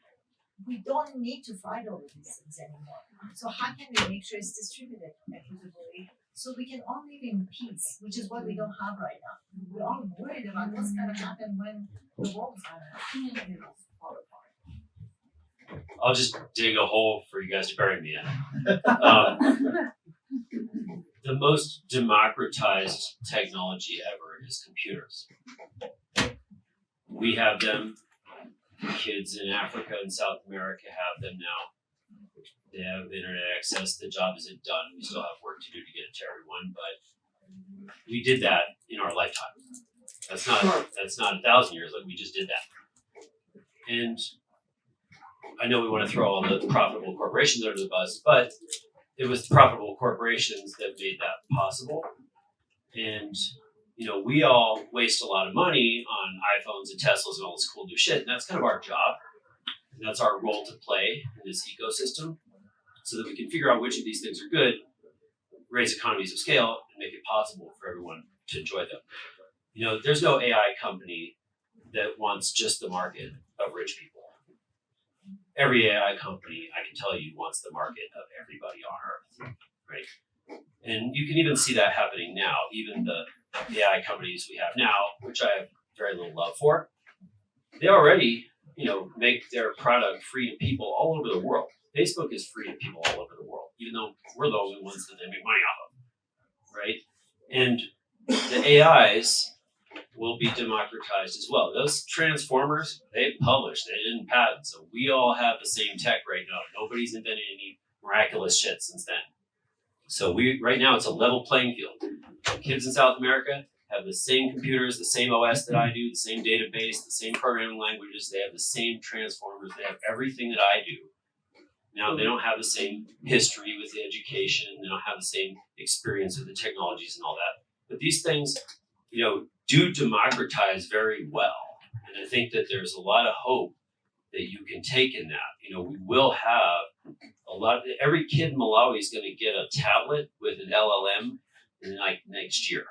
Speaker 2: We don't need to fight over these things anymore. So how can we make sure it's distributed equitably so we can all live in peace, which is what we don't have right now. We're all worried about what's going to happen when the world's going to fall apart.
Speaker 4: I'll just dig a hole for you guys to bury me in. The most democratized technology ever is computers. We have them. Kids in Africa and South America have them now. They have internet access. The job isn't done. We still have work to do to get it to everyone, but we did that in our lifetime. That's not 1,000 years. Like we just did that. And I know we want to throw all the profitable corporations under the bus, but it was profitable corporations that made that possible. And we all waste a lot of money on iPhones and Teslas and all this cool new shit. And that's kind of our job. And that's our role to play in this ecosystem so that we can figure out which of these things are good, raise economies of scale, and make it possible for everyone to enjoy them. There's no AI company that wants just the market of rich people. Every AI company, I can tell you, wants the market of everybody on Earth, right? And you can even see that happening now. Even the AI companies we have now, which I have very little love for, they already, make their product free to people all over the world. Facebook is free to people all over the world, even though we're the only ones that they make money off of, right? And the AIs will be democratized as well. Those transformers, they published, they didn't patent, so we all have the same tech right now. Nobody's invented any miraculous shit since then. So right now it's a level playing field. Kids in South America have the same computers, the same OS that I do, the same database, the same programming languages. They have the same transformers. They have everything that I do. Now they don't have the same history with the education. They don't have the same experience with the technologies and all that. But these things, do democratize very well. And I think that there's a lot of hope that you can take in that. We will have every kid in Malawi is going to get a tablet with an LLM in next year.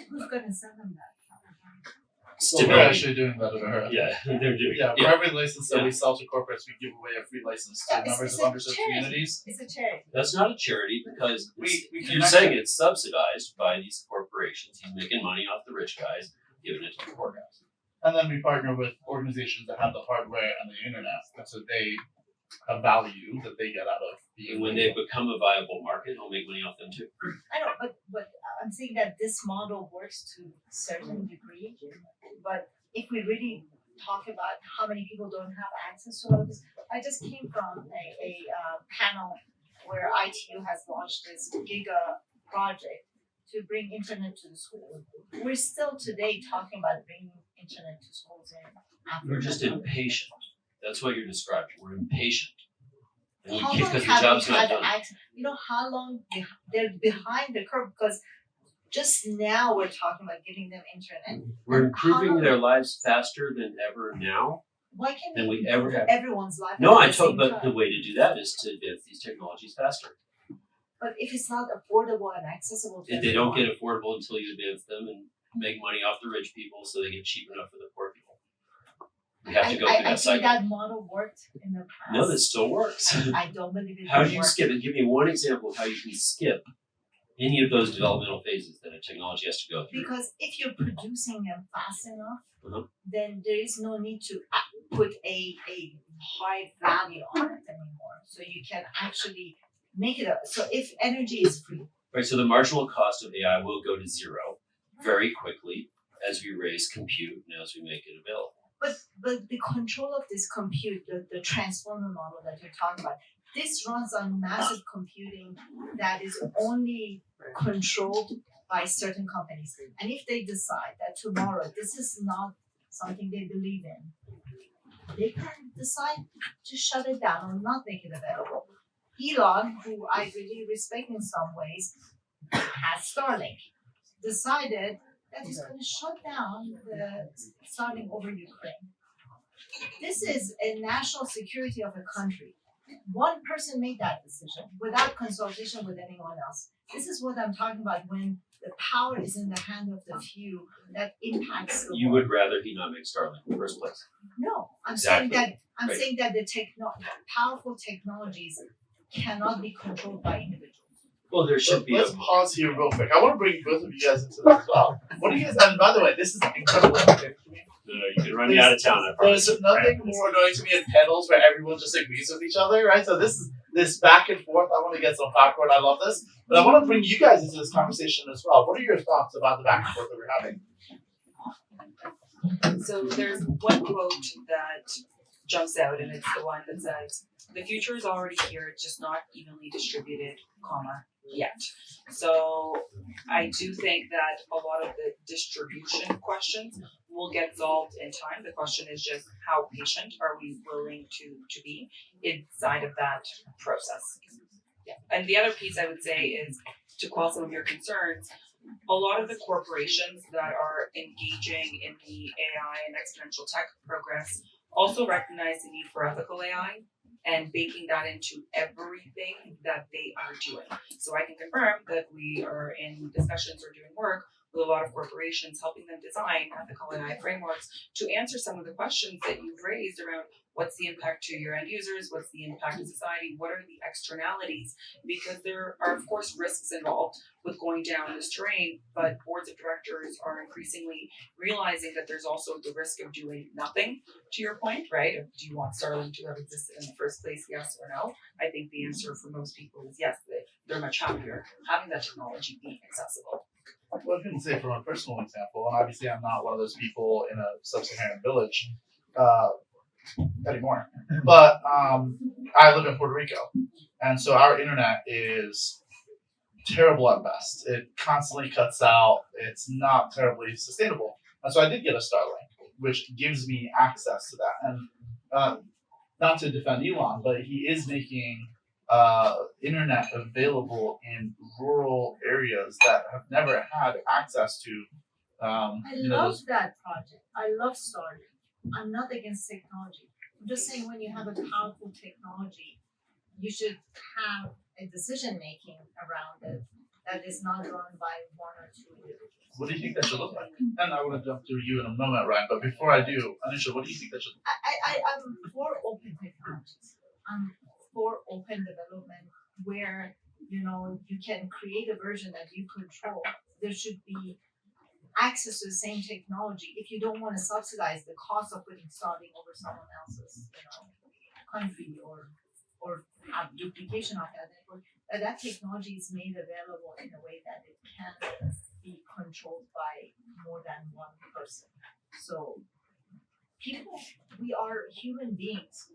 Speaker 2: Who's going to send them that?
Speaker 1: Well, we're actually doing that in our
Speaker 4: Yeah, they're doing
Speaker 1: Yeah, for every license that we sell to corporates, we give away a free license to members of underserved communities.
Speaker 2: It's a charity.
Speaker 4: That's not a charity because
Speaker 1: We
Speaker 4: you're saying it's subsidized by these corporations. He's making money off the rich guys, giving it to the poor guys.
Speaker 1: And then we partner with organizations that have the hardware and the internet, and so they have value that they get out of being.
Speaker 4: And when they become a viable market, he'll make money off them too.
Speaker 2: I know, but I'm saying that this model works to a certain degree. But if we really talk about how many people don't have access to all of this, I just came from a panel where ITU has launched this Giga project to bring internet to the school. We're still today talking about bringing internet to schools in Africa.
Speaker 4: We're just impatient. That's what you're describing. We're impatient. And
Speaker 2: How long
Speaker 4: because the
Speaker 2: have
Speaker 4: job's
Speaker 2: we
Speaker 4: not
Speaker 2: had
Speaker 4: done.
Speaker 2: access? How long they're behind the curve because just now we're talking about giving them internet.
Speaker 4: We're
Speaker 2: And how
Speaker 4: improving
Speaker 2: long-
Speaker 4: their lives faster than ever now,
Speaker 2: Why can't
Speaker 4: than we
Speaker 2: we
Speaker 4: ever
Speaker 2: improve
Speaker 4: have.
Speaker 2: everyone's life?
Speaker 4: No,
Speaker 2: at
Speaker 4: I
Speaker 2: the
Speaker 4: told,
Speaker 2: same
Speaker 4: but
Speaker 2: time?
Speaker 4: the way to do that is to advance these technologies faster.
Speaker 2: But if it's not affordable and accessible to
Speaker 4: If they don't
Speaker 2: everyone,
Speaker 4: get affordable until you advance them and make money off the rich people so they get cheap enough for the poor people. We have to go through
Speaker 2: I
Speaker 4: that
Speaker 2: think
Speaker 4: cycle.
Speaker 2: that model worked in the past.
Speaker 4: No, that still works.
Speaker 2: I don't believe it
Speaker 4: How
Speaker 2: will
Speaker 4: do you
Speaker 2: work.
Speaker 4: skip it? Give me one example of how you can skip any of those developmental phases that a technology has to go through.
Speaker 2: Because if you're producing them fast enough,
Speaker 4: Mhm.
Speaker 2: then there is no need to put a high value on it anymore. So you can actually make it up. So if energy is free,
Speaker 4: Right, so the marginal cost of AI will go to zero very quickly as we raise compute and as we make it available.
Speaker 2: but the control of this compute, the transformer model that you're talking about, this runs on massive computing that is only controlled by certain companies. And if they decide that tomorrow this is not something they believe in, they can decide to shut it down or not make it available. Elon, who I really respect in some ways, has Starlink, decided that he's going to shut down the Starlink over Ukraine. This is a national security of a country. One person made that decision without consultation with anyone else. This is what I'm talking about when the power is in the hand of the few that impacts the
Speaker 4: You
Speaker 2: world.
Speaker 4: would rather he not make Starlink in the first place.
Speaker 2: No, I'm
Speaker 4: Exactly.
Speaker 2: saying that the powerful technologies cannot be controlled by individuals.
Speaker 4: Well, there should be a
Speaker 1: Let's pause here real quick. I want to bring both of you guys into this as well. What do you guys? And by the way, this is incredible.
Speaker 4: you can run me out of town, I promise.
Speaker 1: There's nothing more annoying to me in panels where everyone just agrees with each other, right? So this back and forth. I want to get some popcorn. I love this, but I want to bring you guys into this conversation as well. What are your thoughts about the back and forth that we're having?
Speaker 5: So there's one quote that jumps out, and it's the one that says, "The future is already here, it's just not evenly distributed, yet." So I do think that a lot of the distribution questions will get solved in time. The question is just how patient are we willing to be inside of that process. Yeah. And the other piece I would say is to quell some of your concerns. A lot of the corporations that are engaging in the AI and exponential tech progress also recognize the need for ethical AI and baking that into everything that they are doing. So I can confirm that we are in discussions or doing work with a lot of corporations, helping them design ethical AI frameworks to answer some of the questions that you've raised around what's the impact to your end users, what's the impact to society, what are the externalities, because there are of course risks involved with going down this terrain, but boards of directors are increasingly realizing that there's also the risk of doing nothing, to your point, right? Do you want Starlink to have existed in the first place, yes or no? I think the answer for most people is yes, that they're much happier having that technology be accessible.
Speaker 1: Well, I can say from a personal example, and obviously I'm not one of those people in a sub-Saharan village anymore, but I live in Puerto Rico, and so our internet is terrible at best. It constantly cuts out. It's not terribly sustainable, and so I did get a Starlink, which gives me access to that. And not to defend Elon, but he is making internet available in rural areas that have never had access to.
Speaker 2: I love that project. I love Starlink. I'm not against technology. I'm just saying when you have a powerful technology, you should have a decision making around it that is not run by one or two individuals.
Speaker 1: What do you think that should look like? And I want to jump to you in a moment, Ryan. But before I do, Anousheh, what do you think that should look like?
Speaker 2: I'm for open technologies. I'm for open development where you can create a version that you control. There should be access to the same technology if you don't want to subsidize the cost of putting Starlink over someone else's country or have duplication of that network. That technology is made available in a way that it can be controlled by more than one person. So people, we are human beings.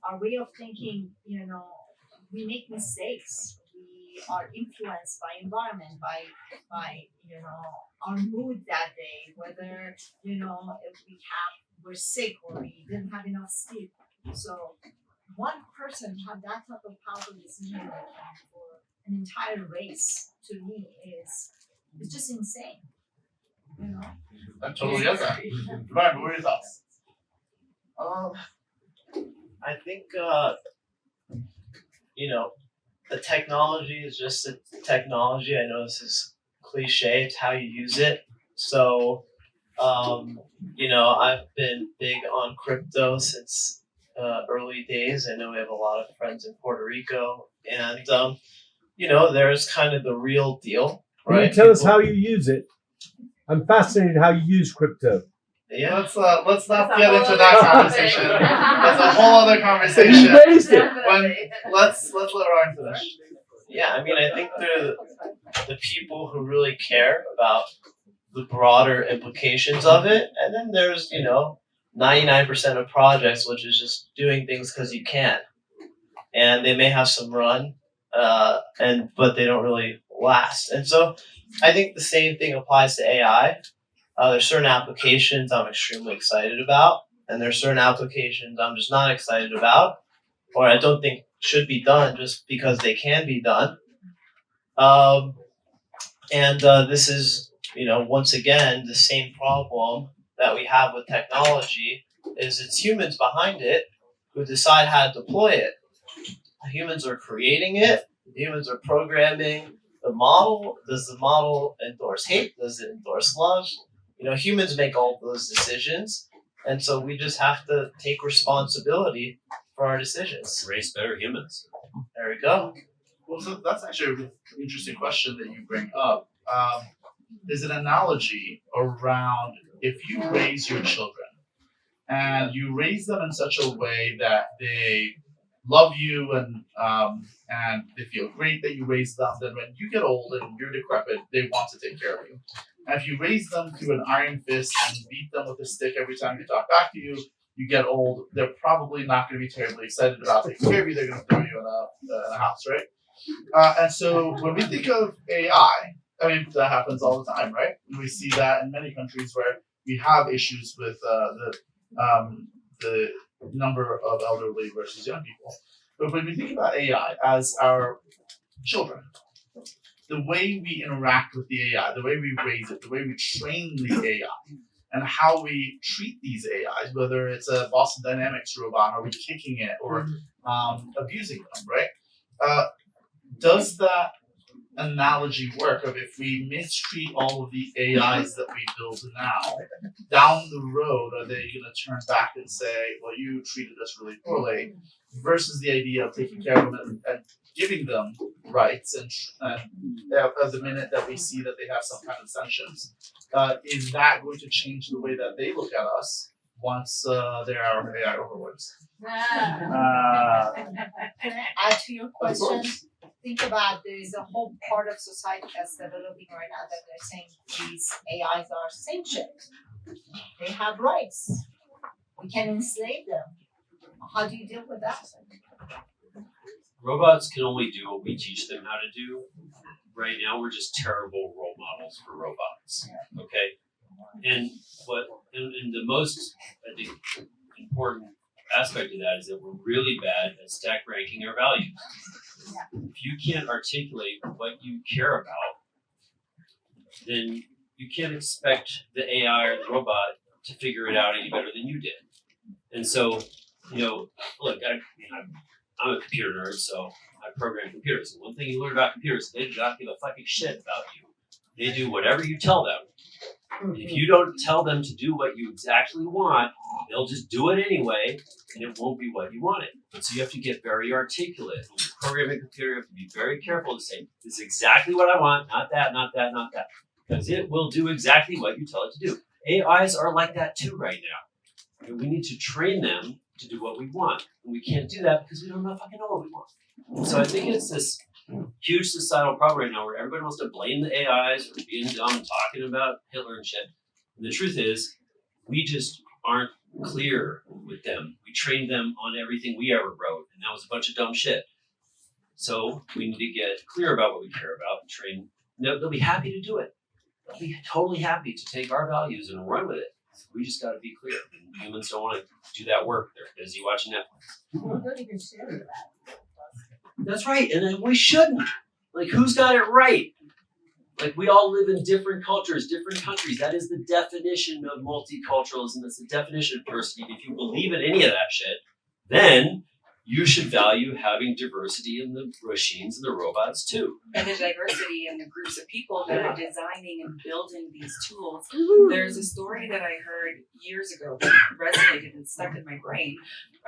Speaker 2: Our way of thinking, we make mistakes. We are influenced by environment, by our mood that day, whether if we're sick or we didn't have enough sleep. So one person have that type of powerful decision making for an entire race to me is just insane.
Speaker 1: I totally get that. Ryan, what are your thoughts?
Speaker 3: I think the technology is just a technology. I know this is cliche. It's how you use it. So I've been big on crypto since early days. I know we have a lot of friends in Puerto Rico, and there's kind of the real deal,
Speaker 6: Can
Speaker 3: right?
Speaker 6: you tell us how you use it? I'm fascinated how you use crypto.
Speaker 3: Yeah.
Speaker 1: Let's not
Speaker 7: That's a
Speaker 1: get
Speaker 7: whole
Speaker 1: into
Speaker 7: other
Speaker 1: that
Speaker 7: topic.
Speaker 1: conversation. That's a whole other
Speaker 6: You
Speaker 1: conversation.
Speaker 6: raised it.
Speaker 1: Let's let Ryan finish.
Speaker 3: Yeah, I mean, I think they're the people who really care about the broader implications of it, and then there's 99% of projects which is just doing things because you can, and they may have some run, but they don't really last. And so, I think the same thing applies to AI. There's certain applications I'm extremely excited about, and there's certain applications I'm just not excited about, or I don't think should be done just because they can be done. This is, once again, the same problem that we have with technology is it's humans behind it who decide how to deploy it. Humans are creating it. Humans are programming the model. Does the model endorse hate? Does it endorse love? Humans make all those decisions. And so we just have to take responsibility for our decisions.
Speaker 4: Raise better humans.
Speaker 3: There we go.
Speaker 1: Well, so that's actually a really interesting question that you bring up. There's an analogy around if you raise your children and you raise them in such a way that they love you and they feel great that you raised them, then when you get old and you're decrepit, they want to take care of you. And if you raise them to an iron fist and beat them with a stick every time they talk back to you, you get old, they're probably not going to be terribly excited about taking care of you. They're going to throw you in a house, right? And so when we think of AI, I mean, that happens all the time, right? And we see that in many countries where we have issues with the number of elderly versus young people. But when we think about AI as our children, the way we interact with the AI, the way we raise it, the way we train the AI, and how we treat these AIs, whether it's a Boston Dynamics robot, are we kicking it or abusing them, right? Does that analogy work of if we mistreat all of the AIs that we build now, down the road, are they going to turn back and say, well, you treated us really poorly, versus the idea of taking care of them and giving them rights and the minute that we see that they have some kind of sentience, is that going to change the way that they look at us once they're our AI overlords?
Speaker 2: Can I add to your question? Think about there is a whole part of society that's developing right now that they're saying these AIs are sentient. They have rights. We can enslave them. How do you deal with that?
Speaker 4: Robots can only do what we teach them how to do. Right now, we're just terrible role models for robots. Okay, and the most, I think, important aspect of that is that we're really bad at stack ranking our values. If you can't articulate what you care about, then you can't expect the AI or the robot to figure it out any better than you did. And so, look, I'm a computer nerd, so I program computers. And one thing you learn about computers, they do not give a fucking shit about you. They do whatever you tell them. If you don't tell them to do what you exactly want, they'll just do it anyway, and it won't be what you wanted. And so you have to get very articulate. When you're programming a computer, you have to be very careful to say, this is exactly what I want, not that, not that, not that. Because it will do exactly what you tell it to do. AIs are like that too right now. And we need to train them to do what we want. And we can't do that because we don't fucking know what we want. And so I think it's this huge societal problem right now where everybody wants to blame the AIs for being dumb and talking about Hitler and shit. And the truth is, we just aren't clear with them. We trained them on everything we ever wrote, and that was a bunch of dumb shit. So we need to get clear about what we care about and train. They'll be happy to do it. They'll be totally happy to take our values and run with it. We just got to be clear. And humans don't want to do that work. They're busy watching Netflix.
Speaker 2: We don't even share that.
Speaker 4: That's right, and we shouldn't. Like, who's got it right? Like, we all live in different cultures, different countries. That is the definition of multiculturalism. That's the definition of diversity. If you believe in any of that shit, then you should value having diversity in the machines and the robots too.
Speaker 5: And the diversity in the groups of people that are designing and building these tools. There's a story that I heard years ago that resonated and stuck in my brain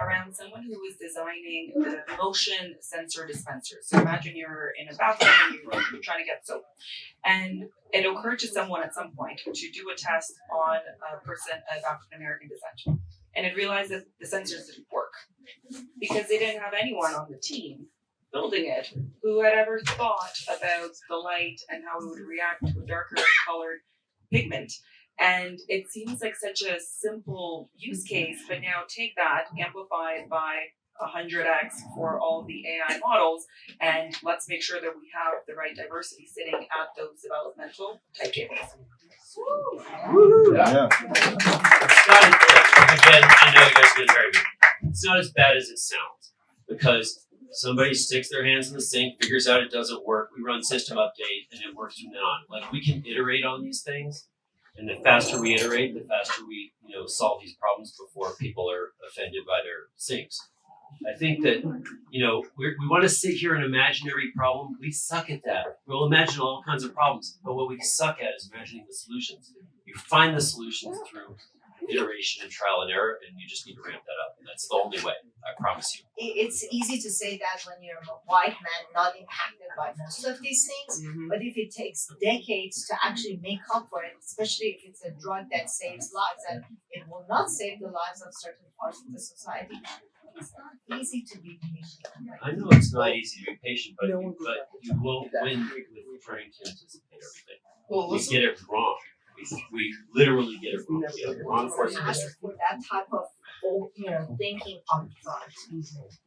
Speaker 5: around someone who was designing the motion sensor dispensers. So imagine you're in a bathroom and you're trying to get soap. And it occurred to someone at some point to do a test on a person of African American descent. And it realized that the sensors didn't work because they didn't have anyone on the team building it who had ever thought about the light and how it would react to a darker colored pigment. And it seems like such a simple use case, but now take that, amplified by 100x for all the AI models, and let's make sure that we have the right diversity sitting at those developmental type tables.
Speaker 6: Yeah.
Speaker 4: It's not as, again, I know you guys have been very good. It's not as bad as it sounds, because somebody sticks their hands in the sink, figures out it doesn't work, we run system update, and it works from then on. Like, we can iterate on these things, and the faster we iterate, the faster we, solve these problems before people are offended by their sinks. I think that, we want to sit here and imagine every problem. We suck at that. We'll imagine all kinds of problems, but what we suck at is imagining the solutions. You find the solutions through iteration and trial and error, and you just need to ramp that up. And that's the only way, I promise you.
Speaker 2: It's easy to say that when you're a white man not impacted by most of these things, but if it takes decades to actually make up for it, especially if it's a drug that saves lives, and it will not save the lives of certain parts of the society, it's not easy to be patient.
Speaker 4: I know it's not easy to be patient, but you won't win with trying to anticipate everything.
Speaker 1: Well,
Speaker 4: We
Speaker 1: listen,
Speaker 4: get it wrong. We literally get it wrong. We have the wrong course of
Speaker 2: Ask
Speaker 4: history.
Speaker 2: for that type of thinking up front.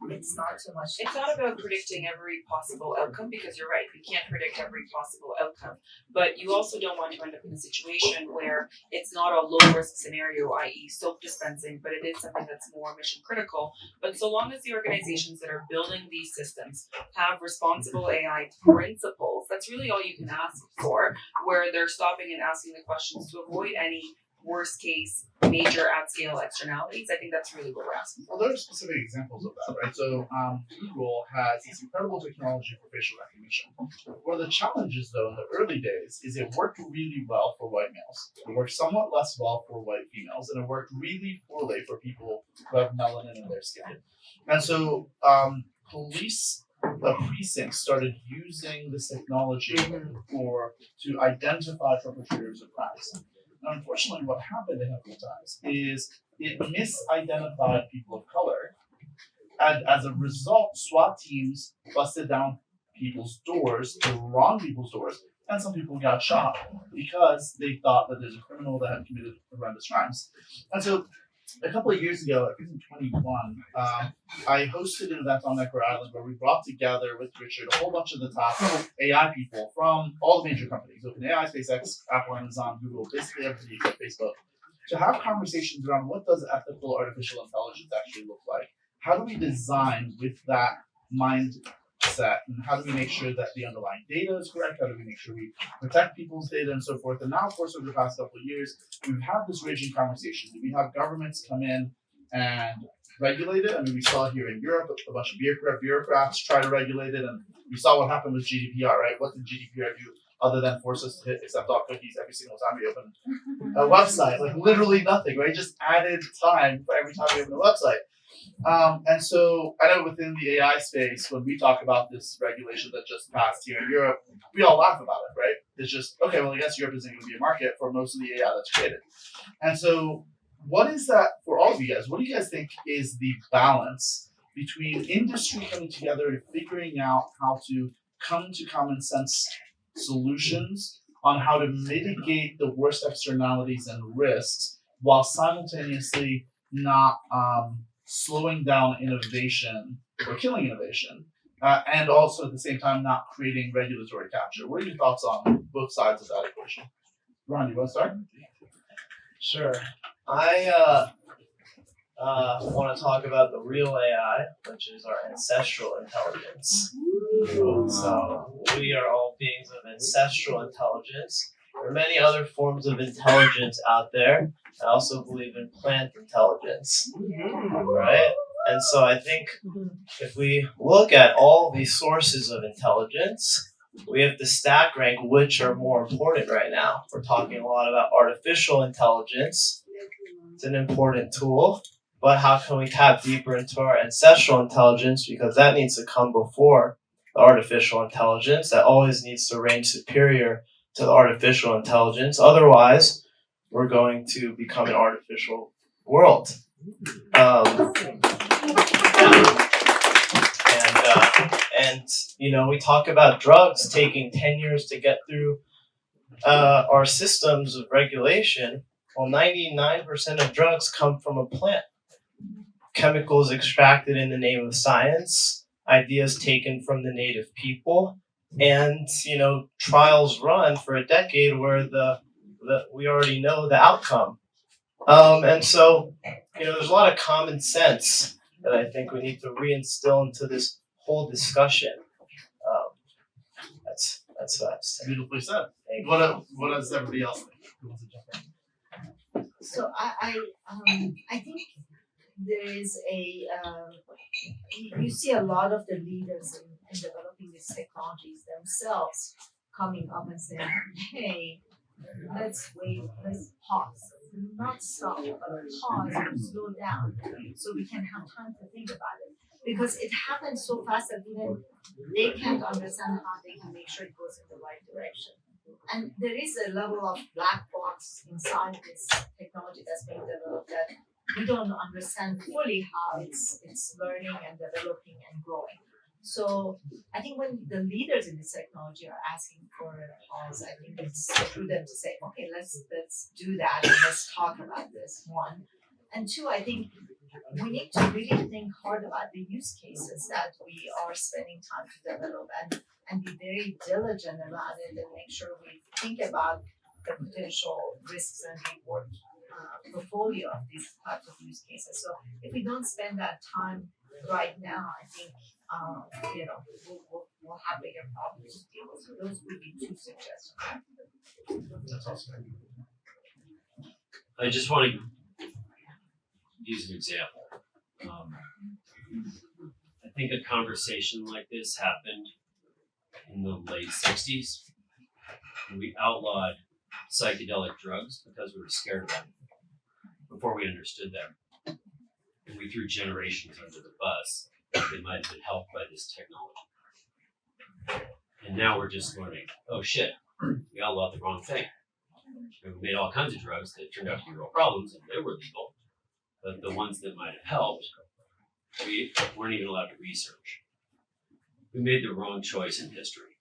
Speaker 2: It's not too much.
Speaker 5: It's not about predicting every possible outcome, because you're right, you can't predict every possible outcome. But you also don't want to end up in a situation where it's not a low risk scenario, i.e. soap dispensing, but it is something that's more mission critical. But so long as the organizations that are building these systems have responsible AI principles, that's really all you can ask for, where they're stopping and asking the questions to avoid any worst case major at scale externalities. I think that's really what we're asking for.
Speaker 1: well, there are specific examples of that, right? So Google has this incredible technology for facial recognition. One of the challenges, though, in the early days is it worked really well for white males. It worked somewhat less well for white females, and it worked really poorly for people who have melanin in their skin. And so police precincts started using this technology to identify perpetrators of crimes. Now, unfortunately, what happened a couple of times is it misidentified people of color, and as a result, SWAT teams busted down people's doors, the wrong people's doors, and some people got shot because they thought that there's a criminal that had committed horrendous crimes. And so, a couple of years ago, I think in 2021, I hosted an event on Necker Island where we brought together with Richard a whole bunch of the top AI people from all the major companies, OpenAI, SpaceX, Apple, Amazon, Google, basically everybody except Facebook, to have conversations around what does ethical artificial intelligence actually look like? How do we design with that mindset, and how do we make sure that the underlying data is correct? How do we make sure we protect people's data and so forth? And now, of course, over the past couple of years, we've had this raging conversation. We have governments come in and regulate it. I mean, we saw here in Europe a bunch of bureaucrats try to regulate it, and we saw what happened with GDPR, right? What did GDPR do other than force us to hit accept all cookies every single time we open a website? Like literally nothing, right? Just added time for every time we open a website. And so I know within the AI space, when we talk about this regulation that just passed here in Europe, we all laugh about it, right? It's just, okay, well, I guess Europe isn't going to be a market for most of the AI that's created. And so what is that for all of you guys? What do you guys think is the balance between industry coming together and figuring out how to come to common sense solutions on how to mitigate the worst externalities and risks while simultaneously not slowing down innovation or killing innovation, and also at the same time not creating regulatory capture? What are your thoughts on both sides of that equation? Ron, you want to start?
Speaker 3: Sure. I want to talk about the real AI, which is our ancestral intelligence. So we are all beings of ancestral intelligence. There are many other forms of intelligence out there. I also believe in plant intelligence, right? And so I think if we look at all these sources of intelligence, we have to stack rank which are more important right now. We're talking a lot about artificial intelligence. It's an important tool, but how can we tap deeper into our ancestral intelligence? Because that needs to come before the artificial intelligence. That always needs to reign superior to the artificial intelligence. Otherwise, we're going to become an artificial world. And you know, we talk about drugs taking 10 years to get through our systems of regulation. Well, 99% of drugs come from a plant. Chemicals extracted in the name of science, ideas taken from the native people, and you know, trials run for a decade where we already know the outcome. And so, you know, there's a lot of common sense that I think we need to reinstill into this whole discussion. That's what I'm saying.
Speaker 1: Beautifully said. What does everybody else think?
Speaker 2: So I think there is you see a lot of the leaders in developing these technologies themselves coming up and saying, hey, let's wait, let's pause. Not stop, but pause and slow down so we can have time to think about it. Because it happens so fast that even they can't understand how they can make sure it goes in the right direction. And there is a level of black box inside this technology that's being developed that we don't understand fully how it's learning and developing and growing. So I think when the leaders in this technology are asking for a pause, I think it's prudent to say, okay, let's do that and let's talk about this, one. And two, I think we need to really think hard about the use cases that we are spending time to develop and be very diligent about it and make sure we think about the potential risks and reward portfolio of these types of use cases. So if we don't spend that time right now, I think we'll have bigger problems to deal with. So those would be two suggestions.
Speaker 1: That's awesome.
Speaker 4: I just want to use an example. I think a conversation like this happened in the late 60s. We outlawed psychedelic drugs because we were scared of them before we understood them. And we threw generations under the bus that they might have been helped by this technology. And now we're just learning, oh shit, we outlawed the wrong thing. And we made all kinds of drugs that turned out to be real problems, and they were legal. But the ones that might have helped, we weren't even allowed to research. We made the wrong choice in history.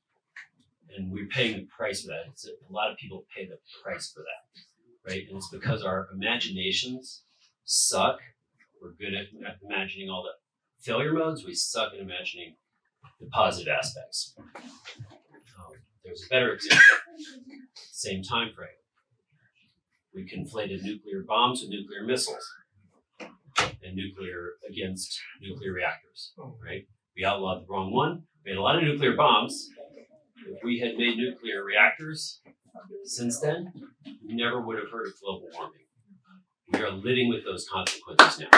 Speaker 4: And we're paying the price for that. A lot of people pay the price for that, right? And it's because our imaginations suck. We're good at imagining all the failure modes. We suck at imagining the positive aspects. There's a better example. Same time frame. We conflated nuclear bombs with nuclear missiles and nuclear against nuclear reactors, right? We outlawed the wrong one. We made a lot of nuclear bombs. If we had made nuclear reactors since then, we never would have heard of global warming. We are living with those consequences now.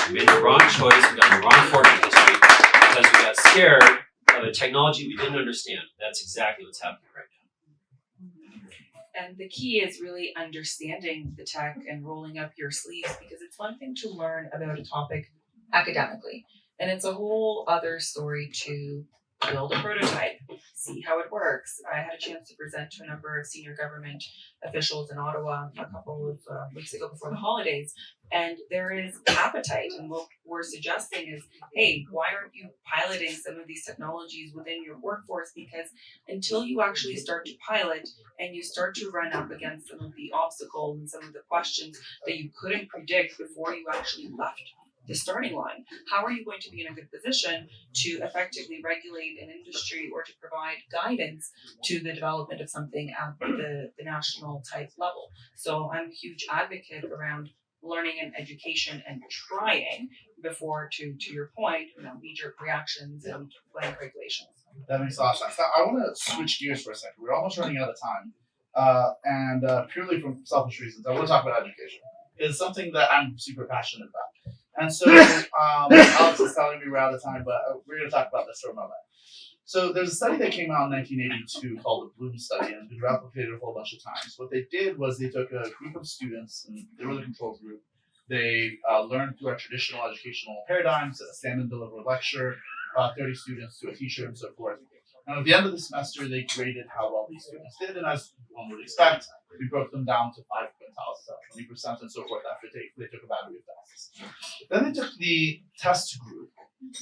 Speaker 4: We made the wrong choice. We got the wrong fork in history because we got scared of a technology we didn't understand. That's exactly what's happening right now.
Speaker 5: And the key is really understanding the tech and rolling up your sleeves, because it's one thing to learn about a topic academically, and it's a whole other story to build a prototype, see how it works. I had a chance to present to a number of senior government officials in Ottawa a couple of weeks ago before the holidays, and there is appetite. And what we're suggesting is, hey, why aren't you piloting some of these technologies within your workforce? Because until you actually start to pilot and you start to run up against some of the obstacles and some of the questions that you couldn't predict before you actually left the starting line, how are you going to be in a good position to effectively regulate an industry or to provide guidance to the development of something at the national type level? So I'm a huge advocate around learning and education and trying before, to your point, knee-jerk reactions and blank regulations.
Speaker 1: That makes a lot of sense. Now, I want to switch gears for a second. We're almost running out of time. And purely from selfish reasons, I want to talk about education. It's something that I'm super passionate about. And so, Alex is telling me we're out of time, but we're going to talk about this for a moment. So there's a study that came out in 1982 called the Bloom Study, and it's been replicated a whole bunch of times. What they did was they took a group of students, and they were the control group. They learned through our traditional educational paradigms, a stand and deliver lecture, 30 students to a teacher, and so forth. And at the end of the semester, they graded how well these students did, and as one would expect, we broke them down to 5 quintiles, 20%, and so forth after they took a battery of tests. Then they took the test group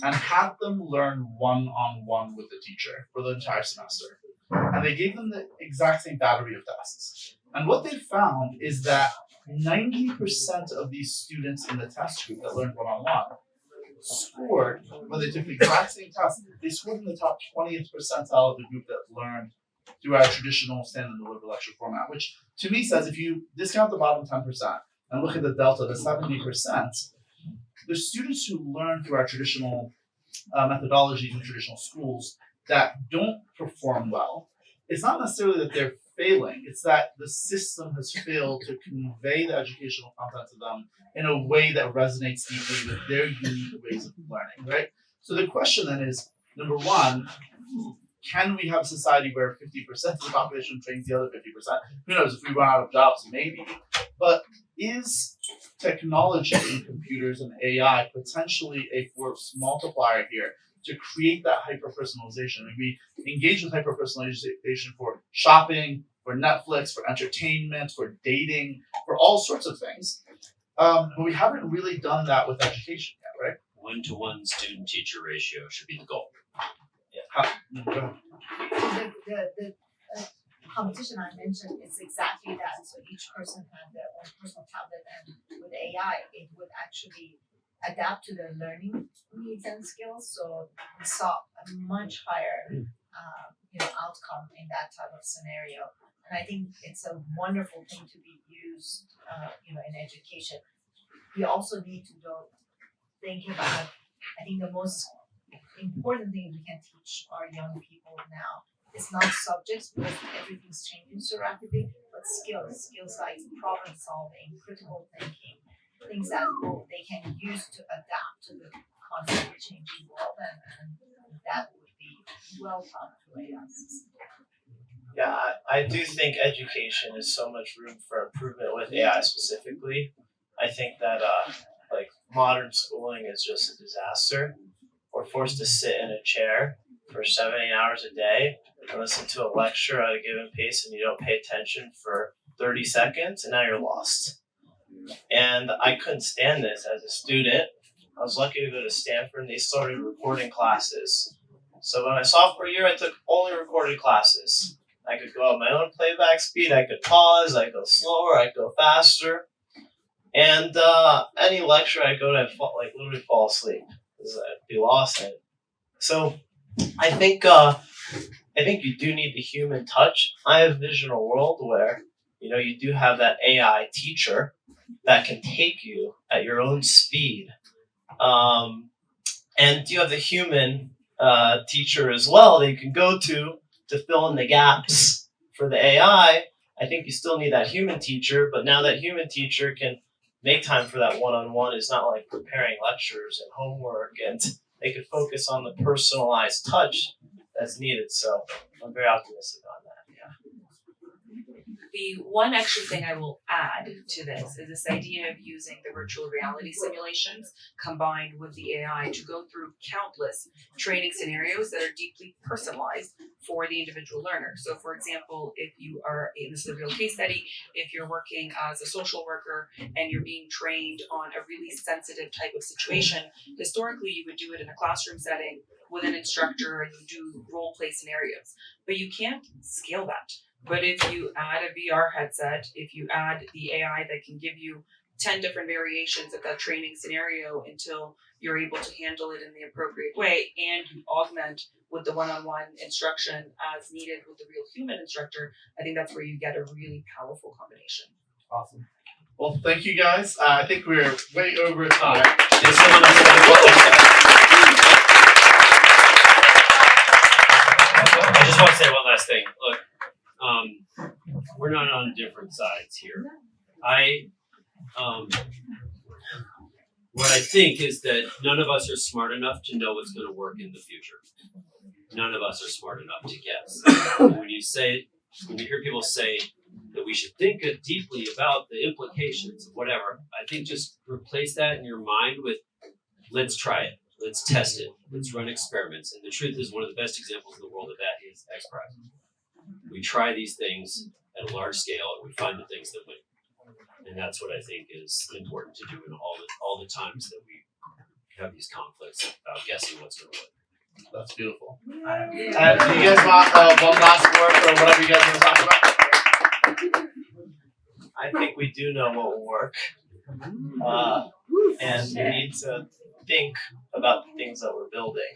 Speaker 1: and had them learn one-on-one with the teacher for the entire semester. And they gave them the exact same battery of tests. And what they found is that 90% of these students in the test group that learned one-on-one scored, when they took the exact same test, they scored in the top 20th percentile of the group that learned through our traditional stand and deliver lecture format, which to me says if you discount the bottom 10% and look at the delta, the 70%, the students who learn through our traditional methodologies in traditional schools that don't perform well, it's not necessarily that they're failing, it's that the system has failed to convey the educational content to them in a way that resonates deeply with their unique ways of learning, right? So the question then is, number one, can we have a society where 50% of the population trains the other 50%? Who knows, if we run out of jobs, maybe. But is technology and computers and AI potentially a force multiplier here to create that hyper-personalization? I mean, we engage with hyper-personalization for shopping, for Netflix, for entertainment, for dating, for all sorts of things. But we haven't really done that with education yet, right?
Speaker 4: 1-to-1 student-teacher ratio should be the goal.
Speaker 2: The competition I mentioned is exactly that. So each person had their own personal tablet, and with AI, it would actually adapt to their learning needs and skills. So we saw a much higher, outcome in that type of scenario. And I think it's a wonderful thing to be used, in education. We also need to think about. I think the most important thing we can teach our young people now is not subjects, because everything's changing so rapidly, but skills like problem solving, critical thinking, things that they can use to adapt to the constantly changing world, and that would be well taught through AI systems.
Speaker 3: Yeah, I do think education is so much room for improvement with AI specifically. I think that modern schooling is just a disaster. We're forced to sit in a chair for 7-8 hours a day and listen to a lecture at a given pace, and you don't pay attention for 30 seconds, and now you're lost. And I couldn't stand this as a student. I was lucky to go to Stanford, and they started recording classes. So in my sophomore year, I took only recorded classes. I could go at my own playback speed, I could pause, I could go slower, I could go faster. And any lecture I go to, I'd literally fall asleep because I'd be lost in it. So I think you do need the human touch. I envision a world where you do have that AI teacher that can take you at your own speed, and you have the human teacher as well that you can go to fill in the gaps for the AI. I think you still need that human teacher, but now that human teacher can make time for that one-on-one. Is not like preparing lectures and homework, and they could focus on the personalized touch that's needed. So I'm very optimistic on that.
Speaker 5: The one extra thing I will add to this is this idea of using the virtual reality simulations combined with the AI to go through countless training scenarios that are deeply personalized for the individual learner. So for example, if you are, this is a real case study, if you're working as a social worker and you're being trained on a really sensitive type of situation, historically you would do it in a classroom setting with an instructor and you do role play scenarios, but you can't scale that. But if you add a VR headset, if you add the AI that can give you 10 different variations of that training scenario until you're able to handle it in the appropriate way, and you augment with the one-on-one instruction as needed with the real human instructor, I think that's where you get a really powerful combination.
Speaker 1: Awesome. Well, thank you guys. I think we're way over time.
Speaker 3: Did someone else have a question?
Speaker 4: just want to say one last thing. Look, we're not on different sides here. What I think is that none of us are smart enough to know what's going to work in the future. None of us are smart enough to guess. And when you hear people say that we should think deeply about the implications of whatever, I think just replace that in your mind with, let's try it, let's test it, let's run experiments. And the truth is, one of the best examples in the world of that is X Prize. We try these things at a large scale, and we find the things that win. And that's what I think is important to do in all the times that we have these conflicts about guessing what's going to win.
Speaker 1: That's beautiful. Do you guys want one last word or whatever you guys want to talk about?
Speaker 3: I think we do know what will work. And we need to think about the things that we're building.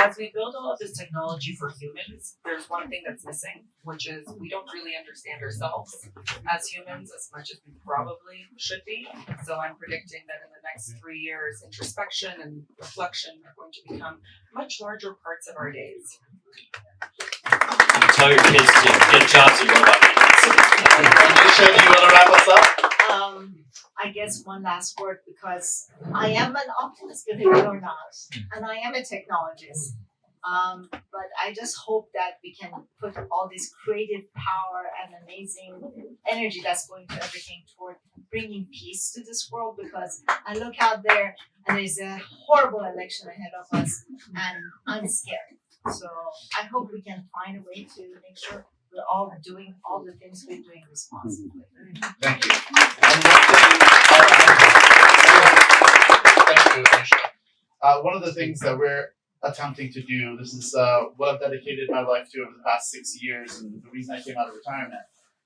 Speaker 5: As we build all of this technology for humans, there's one thing that's missing, which is we don't really understand ourselves as humans as much as we probably should be. So I'm predicting that in the next 3 years, introspection and reflection are going to become much larger parts of our days.
Speaker 4: Tell your kids to get jobs in robot maintenance.
Speaker 1: Anousheh, do you want to wrap us up?
Speaker 2: I guess one last word, because I am an optimist, believe it or not, and I am a technologist. But I just hope that we can put all this creative power and amazing energy that's going to everything toward bringing peace to this world, because I look out there and there's a horrible election ahead of us and I'm scared. So I hope we can find a way to make sure we're all doing all the things we're doing responsibly.
Speaker 1: Thank you. Thank you, Anousheh. One of the things that we're attempting to do, this is what I've dedicated my life to over the past 6 years, and the reason I came out of retirement,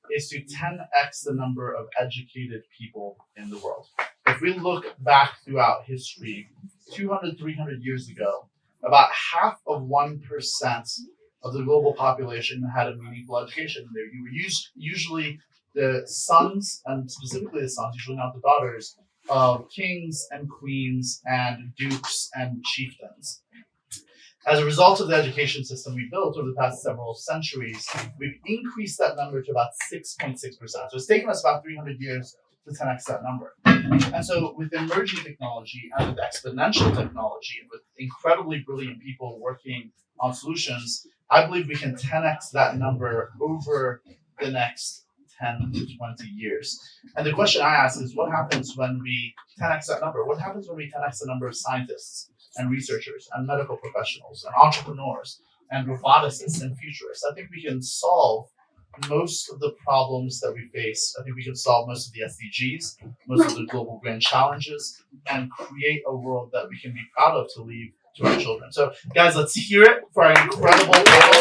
Speaker 1: is to 10x the number of educated people in the world. If we look back throughout history, 200, 300 years ago, about half of 1% of the global population had a meaningful education. You were usually the sons, and specifically the sons, usually not the daughters, of kings and queens and dukes and chieftains. As a result of the education system we built over the past several centuries, we've increased that number to about 6.6%. So it's taken us about 300 years to 10x that number. And so with emerging technology and with exponential technology, and with incredibly brilliant people working on solutions, I believe we can 10x that number over the next 10 to 20 years. And the question I ask is, what happens when we 10x that number? What happens when we 10x the number of scientists and researchers and medical professionals and entrepreneurs and roboticists and futurists? I think we can solve most of the problems that we face. I think we can solve most of the SDGs, most of the global grand challenges, and create a world that we can be proud of to leave to our children. So guys, let's hear it for our incredible panel.